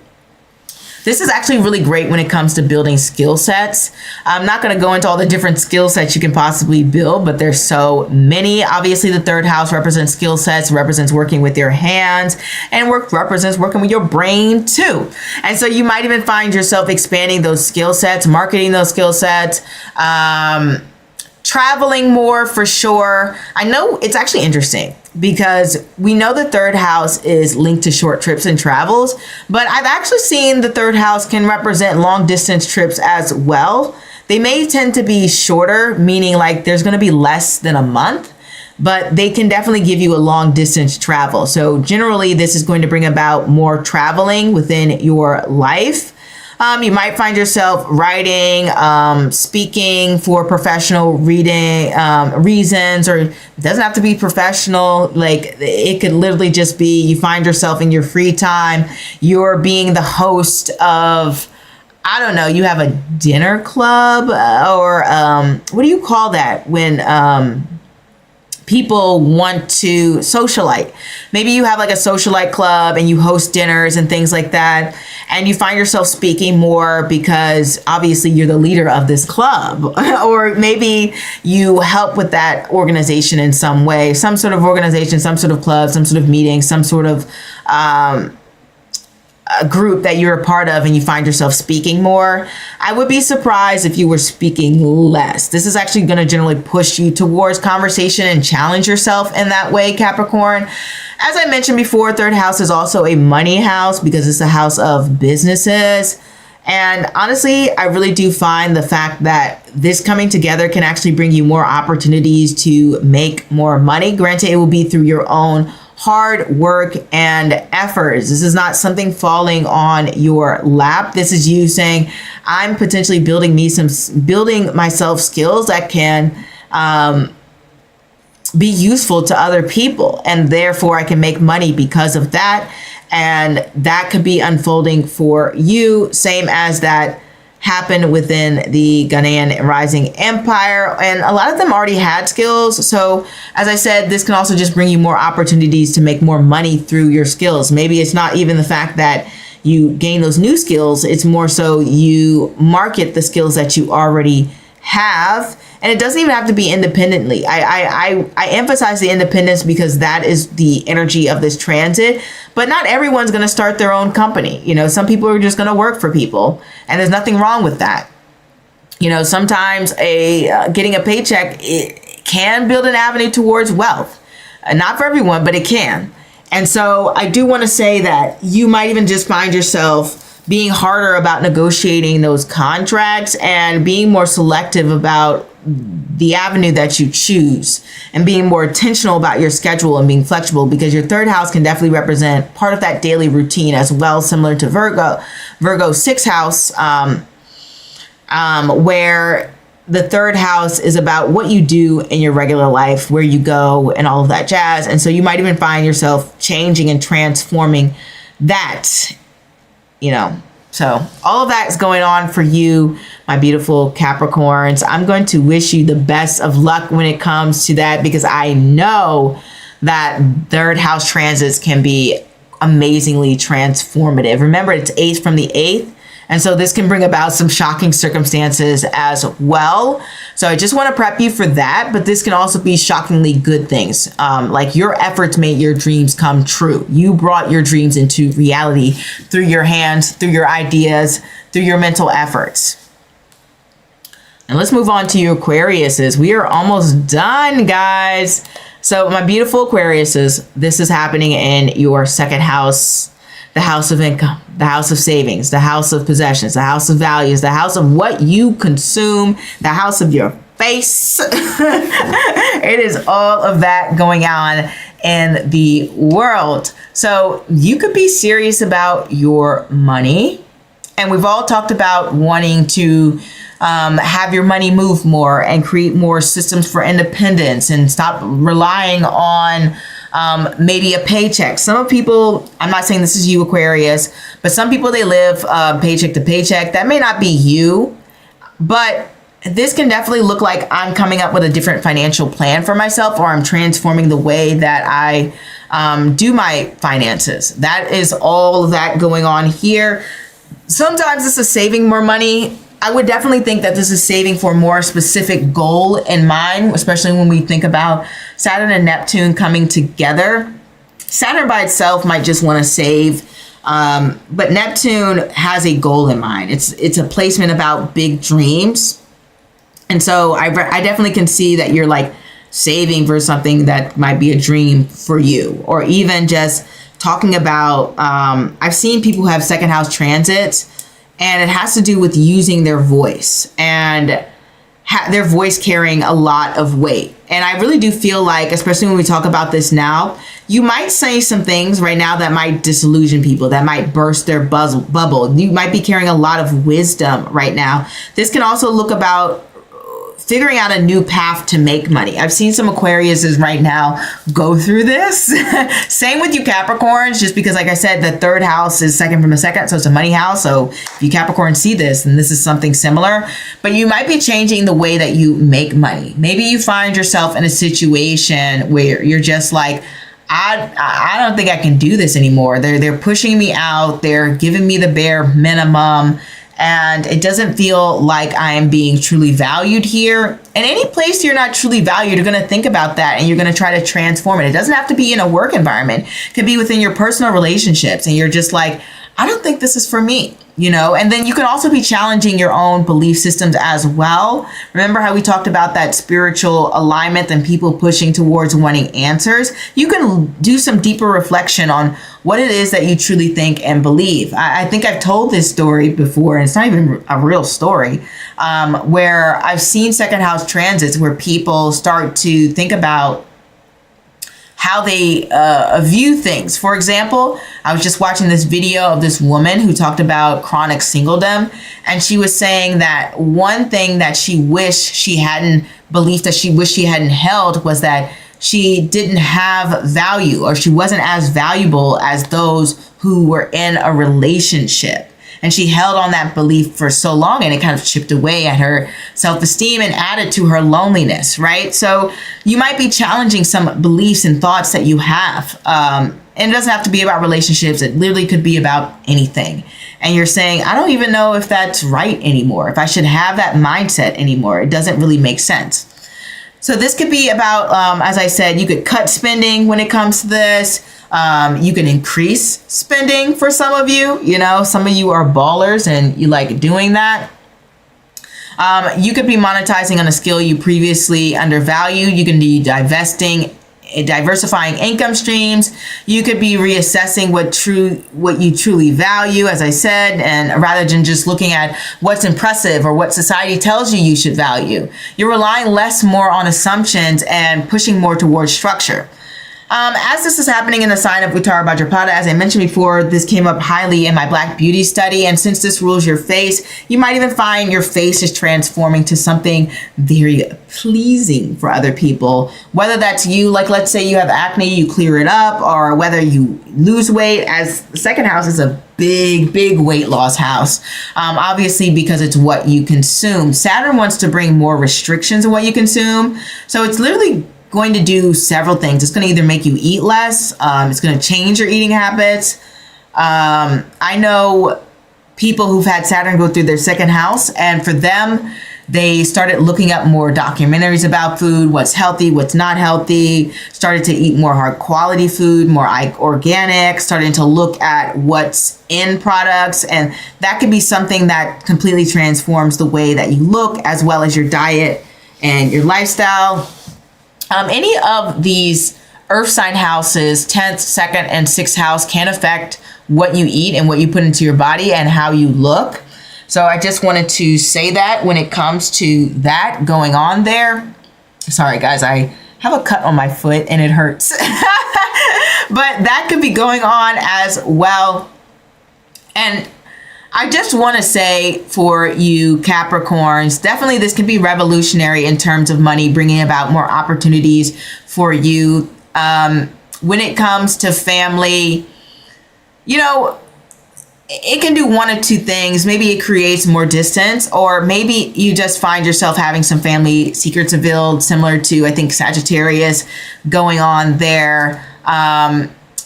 This is actually really great when it comes to building skill sets. I'm not going to go into all the different skill sets you can possibly build, but there's so many. Obviously, the third house represents skill sets, represents working with your hands, and represents working with your brain too. And so you might even find yourself expanding those skill sets, marketing those skill sets, traveling more for sure. I know it's actually interesting because we know the third house is linked to short trips and travels, but I've actually seen the third house can represent long distance trips as well. They may tend to be shorter, meaning like there's going to be less than a month, but they can definitely give you a long distance travel. So generally this is going to bring about more traveling within your life. You might find yourself writing, speaking for professional reasons, or it doesn't have to be professional. Like it could literally just be you find yourself in your free time, you're being the host of, I don't know, you have a dinner club or what do you call that when people want to socialite? Maybe you have like a socialite club and you host dinners and things like that. And you find yourself speaking more because obviously you're the leader of this club. Or maybe you help with that organization in some way, some sort of organization, some sort of club, some sort of meeting, some sort of a group that you're a part of, and you find yourself speaking more. I would be surprised if you were speaking less. This is actually going to generally push you towards conversation and challenge yourself in that way, Capricorn. As I mentioned before, third house is also a money house because it's a house of businesses. And honestly, I really do find the fact that this coming together can actually bring you more opportunities to make more money. Granted, it will be through your own hard work and efforts. This is not something falling on your lap. This is you saying, I'm potentially building myself skills that can be useful to other people, and therefore I can make money because of that. And that could be unfolding for you, same as that happened within the Ghanaian rising empire. And a lot of them already had skills. So as I said, this can also just bring you more opportunities to make more money through your skills. Maybe it's not even the fact that you gain those new skills. It's more so you market the skills that you already have. And it doesn't even have to be independently. I emphasize the independence because that is the energy of this transit. But not everyone's going to start their own company. You know, some people are just going to work for people, and there's nothing wrong with that. You know, sometimes getting a paycheck, it can build an avenue towards wealth. Not for everyone, but it can. And so I do want to say that you might even just find yourself being harder about negotiating those contracts and being more selective about the avenue that you choose and being more intentional about your schedule and being flexible, because your third house can definitely represent part of that daily routine as well, similar to Virgo's sixth house, where the third house is about what you do in your regular life, where you go and all of that jazz. And so you might even find yourself changing and transforming that, you know. So all of that is going on for you, my beautiful Capricorns. I'm going to wish you the best of luck when it comes to that, because I know that third house transits can be amazingly transformative. Remember, it's 8th from the 8th. And so this can bring about some shocking circumstances as well. So I just want to prep you for that. But this can also be shockingly good things. Like your efforts made your dreams come true. You brought your dreams into reality through your hands, through your ideas, through your mental efforts. And let's move on to your Aquariuses. We are almost done, guys. So my beautiful Aquariuses, this is happening in your second house. The house of income, the house of savings, the house of possessions, the house of values, the house of what you consume, the house of your face. It is all of that going on in the world. So you could be serious about your money. And we've all talked about wanting to have your money move more and create more systems for independence and stop relying on maybe a paycheck. Some people, I'm not saying this is you, Aquarius, but some people, they live paycheck to paycheck. That may not be you, but this can definitely look like I'm coming up with a different financial plan for myself, or I'm transforming the way that I do my finances. That is all of that going on here. Sometimes this is saving more money. I would definitely think that this is saving for a more specific goal in mind, especially when we think about Saturn and Neptune coming together. Saturn by itself might just want to save, but Neptune has a goal in mind. It's a placement about big dreams. And so I definitely can see that you're like saving for something that might be a dream for you, or even just talking about, I've seen people who have second house transits, and it has to do with using their voice and their voice carrying a lot of weight. And I really do feel like, especially when we talk about this now, you might say some things right now that might disillusion people, that might burst their bubble. You might be carrying a lot of wisdom right now. This can also look about figuring out a new path to make money. I've seen some Aquariuses right now go through this. Same with you Capricorns, just because, like I said, the third house is second from the second, so it's a money house. So if you Capricorn see this, then this is something similar. But you might be changing the way that you make money. Maybe you find yourself in a situation where you're just like, I don't think I can do this anymore. They're pushing me out. They're giving me the bare minimum. And it doesn't feel like I am being truly valued here. In any place you're not truly valued, you're going to think about that and you're going to try to transform it. It doesn't have to be in a work environment. It could be within your personal relationships. And you're just like, I don't think this is for me, you know? And then you can also be challenging your own belief systems as well. Remember how we talked about that spiritual alignment and people pushing towards wanting answers? You can do some deeper reflection on what it is that you truly think and believe. I think I've told this story before, and it's not even a real story, where I've seen second house transits where people start to think about how they view things. For example, I was just watching this video of this woman who talked about chronic singledom, and she was saying that one thing that she wished she hadn't believed, that she wished she hadn't held, was that she didn't have value, or she wasn't as valuable as those who were in a relationship. And she held on that belief for so long, and it kind of chipped away at her self-esteem and added to her loneliness, right? So you might be challenging some beliefs and thoughts that you have. And it doesn't have to be about relationships. It literally could be about anything. And you're saying, I don't even know if that's right anymore, if I should have that mindset anymore. It doesn't really make sense. So this could be about, as I said, you could cut spending when it comes to this. You can increase spending for some of you. You know, some of you are ballers and you like doing that. You could be monetizing on a skill you previously undervalued. You can be diversifying income streams. You could be reassessing what you truly value, as I said, and rather than just looking at what's impressive or what society tells you should value. You're relying more on assumptions and pushing more towards structure. As this is happening in the sign of Uttara Bhadrapada, as I mentioned before, this came up highly in my Black Beauty study. And since this rules your face, you might even find your face is transforming to something very pleasing for other people. Whether that's you, like let's say you have acne, you clear it up, or whether you lose weight, as the second house is a big weight loss house, obviously because it's what you consume. Saturn wants to bring more restrictions on what you consume. So it's literally going to do several things. It's going to either make you eat less. It's going to change your eating habits. I know people who've had Saturn go through their second house, and for them, they started looking up more documentaries about food, what's healthy, what's not healthy, started to eat more high quality food, more organic, starting to look at what's in products. And that could be something that completely transforms the way that you look, as well as your diet and your lifestyle. Any of these earth sign houses, 10th, 2nd, and 6th house can affect what you eat and what you put into your body and how you look. So I just wanted to say that when it comes to that going on there. Sorry, guys, I have a cut on my foot and it hurts. But that could be going on as well. And I just want to say for you Capricorns, definitely this could be revolutionary in terms of money, bringing about more opportunities for you. When it comes to family, you know, it can do one of two things. Maybe it creates more distance, or maybe you just find yourself having some family secrets revealed, similar to, I think, Sagittarius going on there.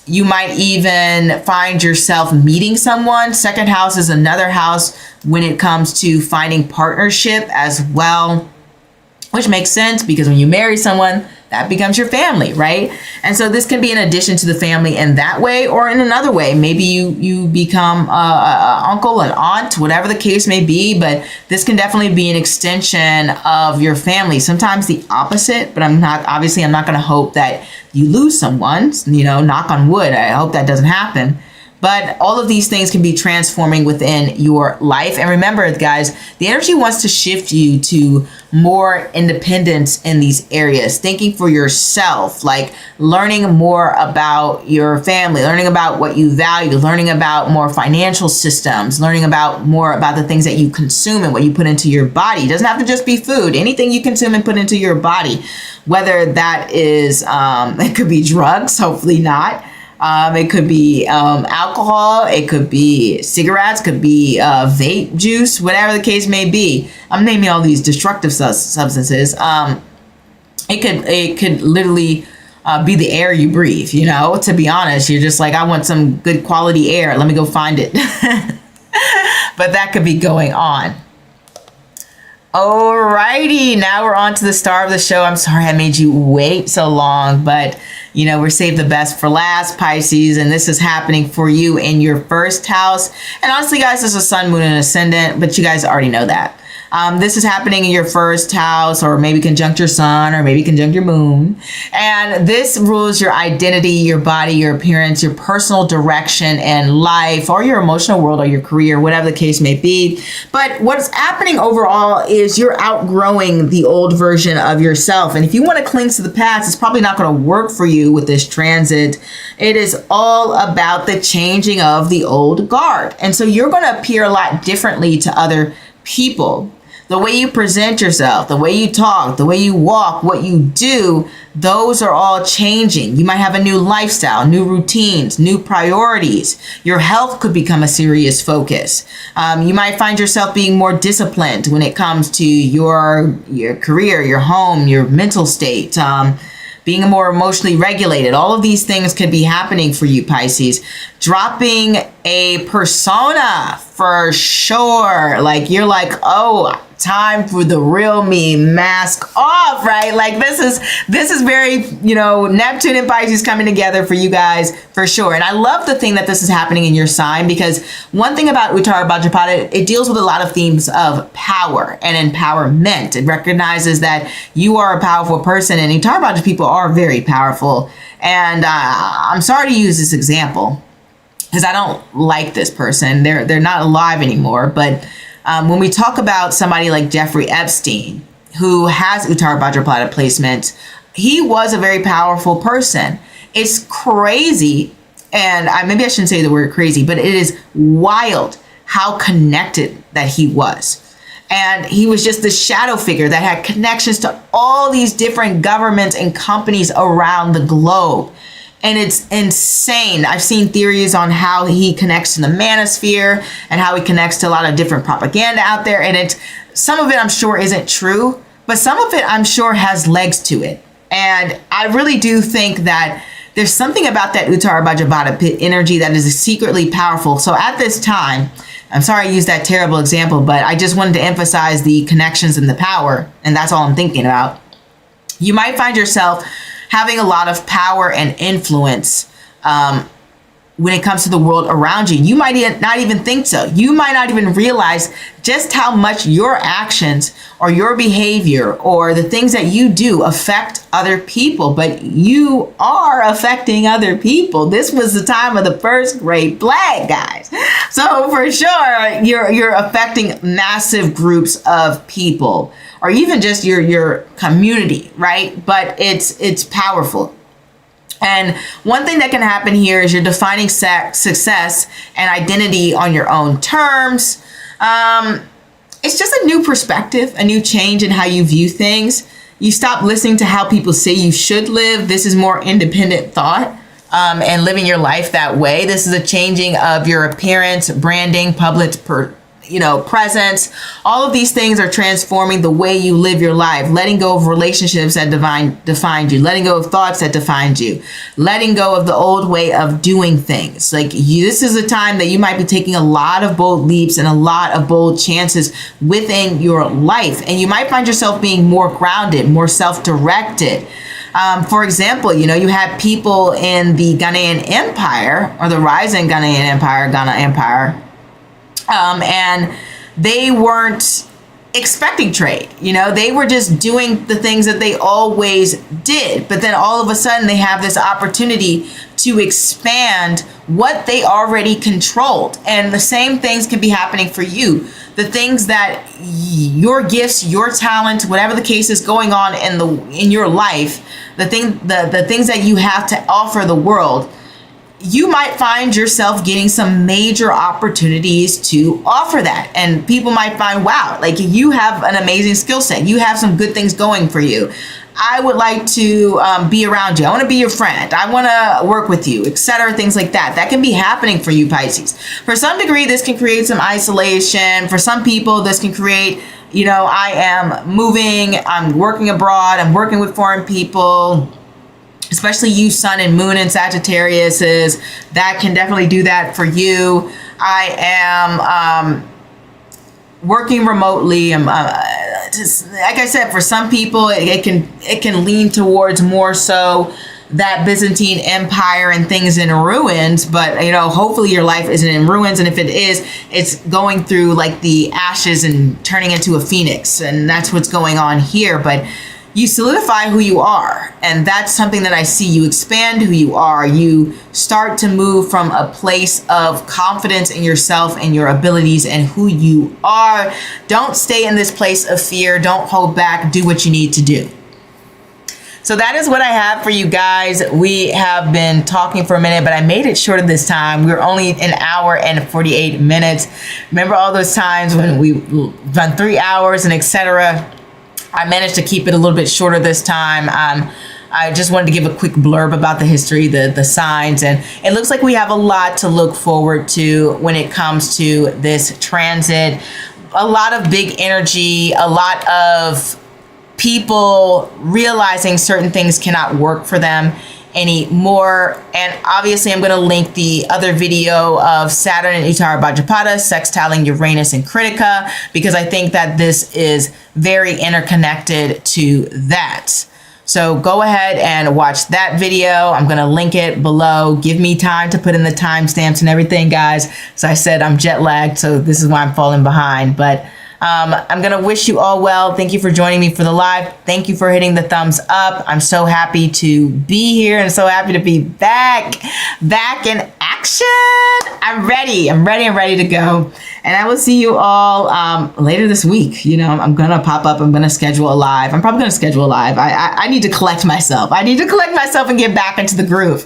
You might even find yourself meeting someone. Second house is another house when it comes to finding partnership as well, which makes sense because when you marry someone, that becomes your family, right? And so this can be in addition to the family in that way, or in another way. Maybe you become a uncle, an aunt, whatever the case may be, but this can definitely be an extension of your family. Sometimes the opposite, but I'm not going to hope that you lose someone, you know, knock on wood. I hope that doesn't happen. But all of these things can be transforming within your life. And remember, guys, the energy wants to shift you to more independence in these areas, thinking for yourself, like learning more about your family, learning about what you value, learning about more financial systems, learning about more about the things that you consume and what you put into your body. It doesn't have to just be food. Anything you consume and put into your body, whether that is, it could be drugs, hopefully not. It could be alcohol, it could be cigarettes, could be vape juice, whatever the case may be. I'm naming all these destructive substances. It could literally be the air you breathe, you know, to be honest. You're just like, I want some good quality air. Let me go find it. But that could be going on. Alrighty, now we're on to the star of the show. I'm sorry I made you wait so long, but you know, we're saved the best for last, Pisces, and this is happening for you in your first house. And honestly, guys, this is sun, moon, and ascendant, but you guys already know that. This is happening in your first house, or maybe conjunct your sun, or maybe conjunct your moon. And this rules your identity, your body, your appearance, your personal direction in life, or your emotional world, or your career, whatever the case may be. But what's happening overall is you're outgrowing the old version of yourself. And if you want to cling to the past, it's probably not going to work for you with this transit. It is all about the changing of the old guard. And so you're going to appear a lot differently to other people. The way you present yourself, the way you talk, the way you walk, what you do, those are all changing. You might have a new lifestyle, new routines, new priorities. Your health could become a serious focus. You might find yourself being more disciplined when it comes to your career, your home, your mental state, being more emotionally regulated. All of these things could be happening for you, Pisces. Dropping a persona for sure. Like you're like, oh, time for the real me, mask off, right? Like this is very, Neptune and Pisces coming together for you guys for sure. And I love the thing that this is happening in your sign, because one thing about Uttara Bhadrapada, it deals with a lot of themes of power and empowerment. It recognizes that you are a powerful person, and Uttara Bhadrapada people are very powerful. And I'm sorry to use this example because I don't like this person. They're not alive anymore, but when we talk about somebody like Jeffrey Epstein, who has Uttara Bhadrapada placement, he was a very powerful person. It's crazy, and maybe I shouldn't say the word crazy, but it is wild how connected that he was. And he was just the shadow figure that had connections to all these different governments and companies around the globe. And it's insane. I've seen theories on how he connects to the manosphere and how he connects to a lot of different propaganda out there. And some of it I'm sure isn't true, but some of it I'm sure has legs to it. And I really do think that there's something about that Uttara Bhadrapada pit energy that is secretly powerful. So at this time, I'm sorry I used that terrible example, but I just wanted to emphasize the connections and the power. And that's all I'm thinking about. You might find yourself having a lot of power and influence when it comes to the world around you. You might not even think so. You might not even realize just how much your actions or your behavior or the things that you do affect other people, but you are affecting other people. This was the time of the first great plague, guys. So for sure, you're affecting massive groups of people, or even just your community, right? But it's powerful. And one thing that can happen here is you're defining success and identity on your own terms. It's just a new perspective, a new change in how you view things. You stop listening to how people say you should live. This is more independent thought, and living your life that way. This is a changing of your appearance, branding, public presence. All of these things are transforming the way you live your life, letting go of relationships that defined you, letting go of thoughts that defined you, letting go of the old way of doing things. This is a time that you might be taking a lot of bold leaps and a lot of bold chances within your life. And you might find yourself being more grounded, more self-directed. For example, you had people in the Ghanaian Empire, or the rising Ghanaian Empire, Ghana Empire, and they weren't expecting trade. They were just doing the things that they always did. But then all of a sudden they have this opportunity to expand what they already controlled. And the same things can be happening for you. The things that your gifts, your talent, whatever the case is going on in your life, the things that you have to offer the world, you might find yourself getting some major opportunities to offer that. And people might find, wow, you have an amazing skill set. You have some good things going for you. I would like to be around you. I want to be your friend. I want to work with you, etc. Things like that. That can be happening for you, Pisces. For some degree, this can create some isolation. For some people, this can create, I am moving, I'm working abroad, I'm working with foreign people. Especially you, Sun and Moon and Sagittarius, that can definitely do that for you. I am working remotely. I'm just, like I said, for some people, it can lean towards more so that Byzantine Empire and things in ruins. But hopefully your life isn't in ruins, and if it is, it's going through the ashes and turning into a phoenix, and that's what's going on here. But you solidify who you are, and that's something that I see. You expand who you are. You start to move from a place of confidence in yourself and your abilities and who you are. Don't stay in this place of fear. Don't hold back. Do what you need to do. So that is what I have for you guys. We have been talking for a minute, but I made it shorter this time. We were only an hour and 48 minutes. Remember all those times when we run 3 hours and etc. I managed to keep it a little bit shorter this time. I just wanted to give a quick blurb about the history, the signs, and it looks like we have a lot to look forward to when it comes to this transit. A lot of big energy, a lot of people realizing certain things cannot work for them anymore. And obviously I'm going to link the other video of Saturn and Uttara Bhadrapada sextiling Uranus and Krittika, because I think that this is very interconnected to that. So go ahead and watch that video. I'm going to link it below. Give me time to put in the timestamps and everything, guys. As I said, I'm jet lagged, so this is why I'm falling behind. But I'm going to wish you all well. Thank you for joining me for the live. Thank you for hitting the thumbs up. I'm so happy to be here and so happy to be back in action. I'm ready to go. And I will see you all later this week. You know, I'm going to pop up. I'm going to schedule a live. I'm probably going to schedule a live. I need to collect myself. I need to collect myself and get back into the groove.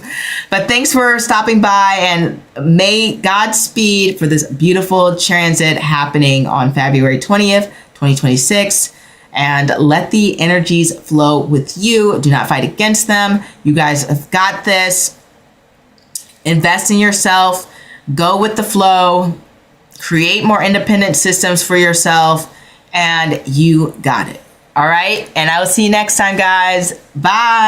But thanks for stopping by, and may Godspeed for this beautiful transit happening on February 20th, 2026. And let the energies flow with you. Do not fight against them. You guys have got this. Invest in yourself. Go with the flow. Create more independent systems for yourself, and you got it. All right. And I will see you next time, guys. Bye.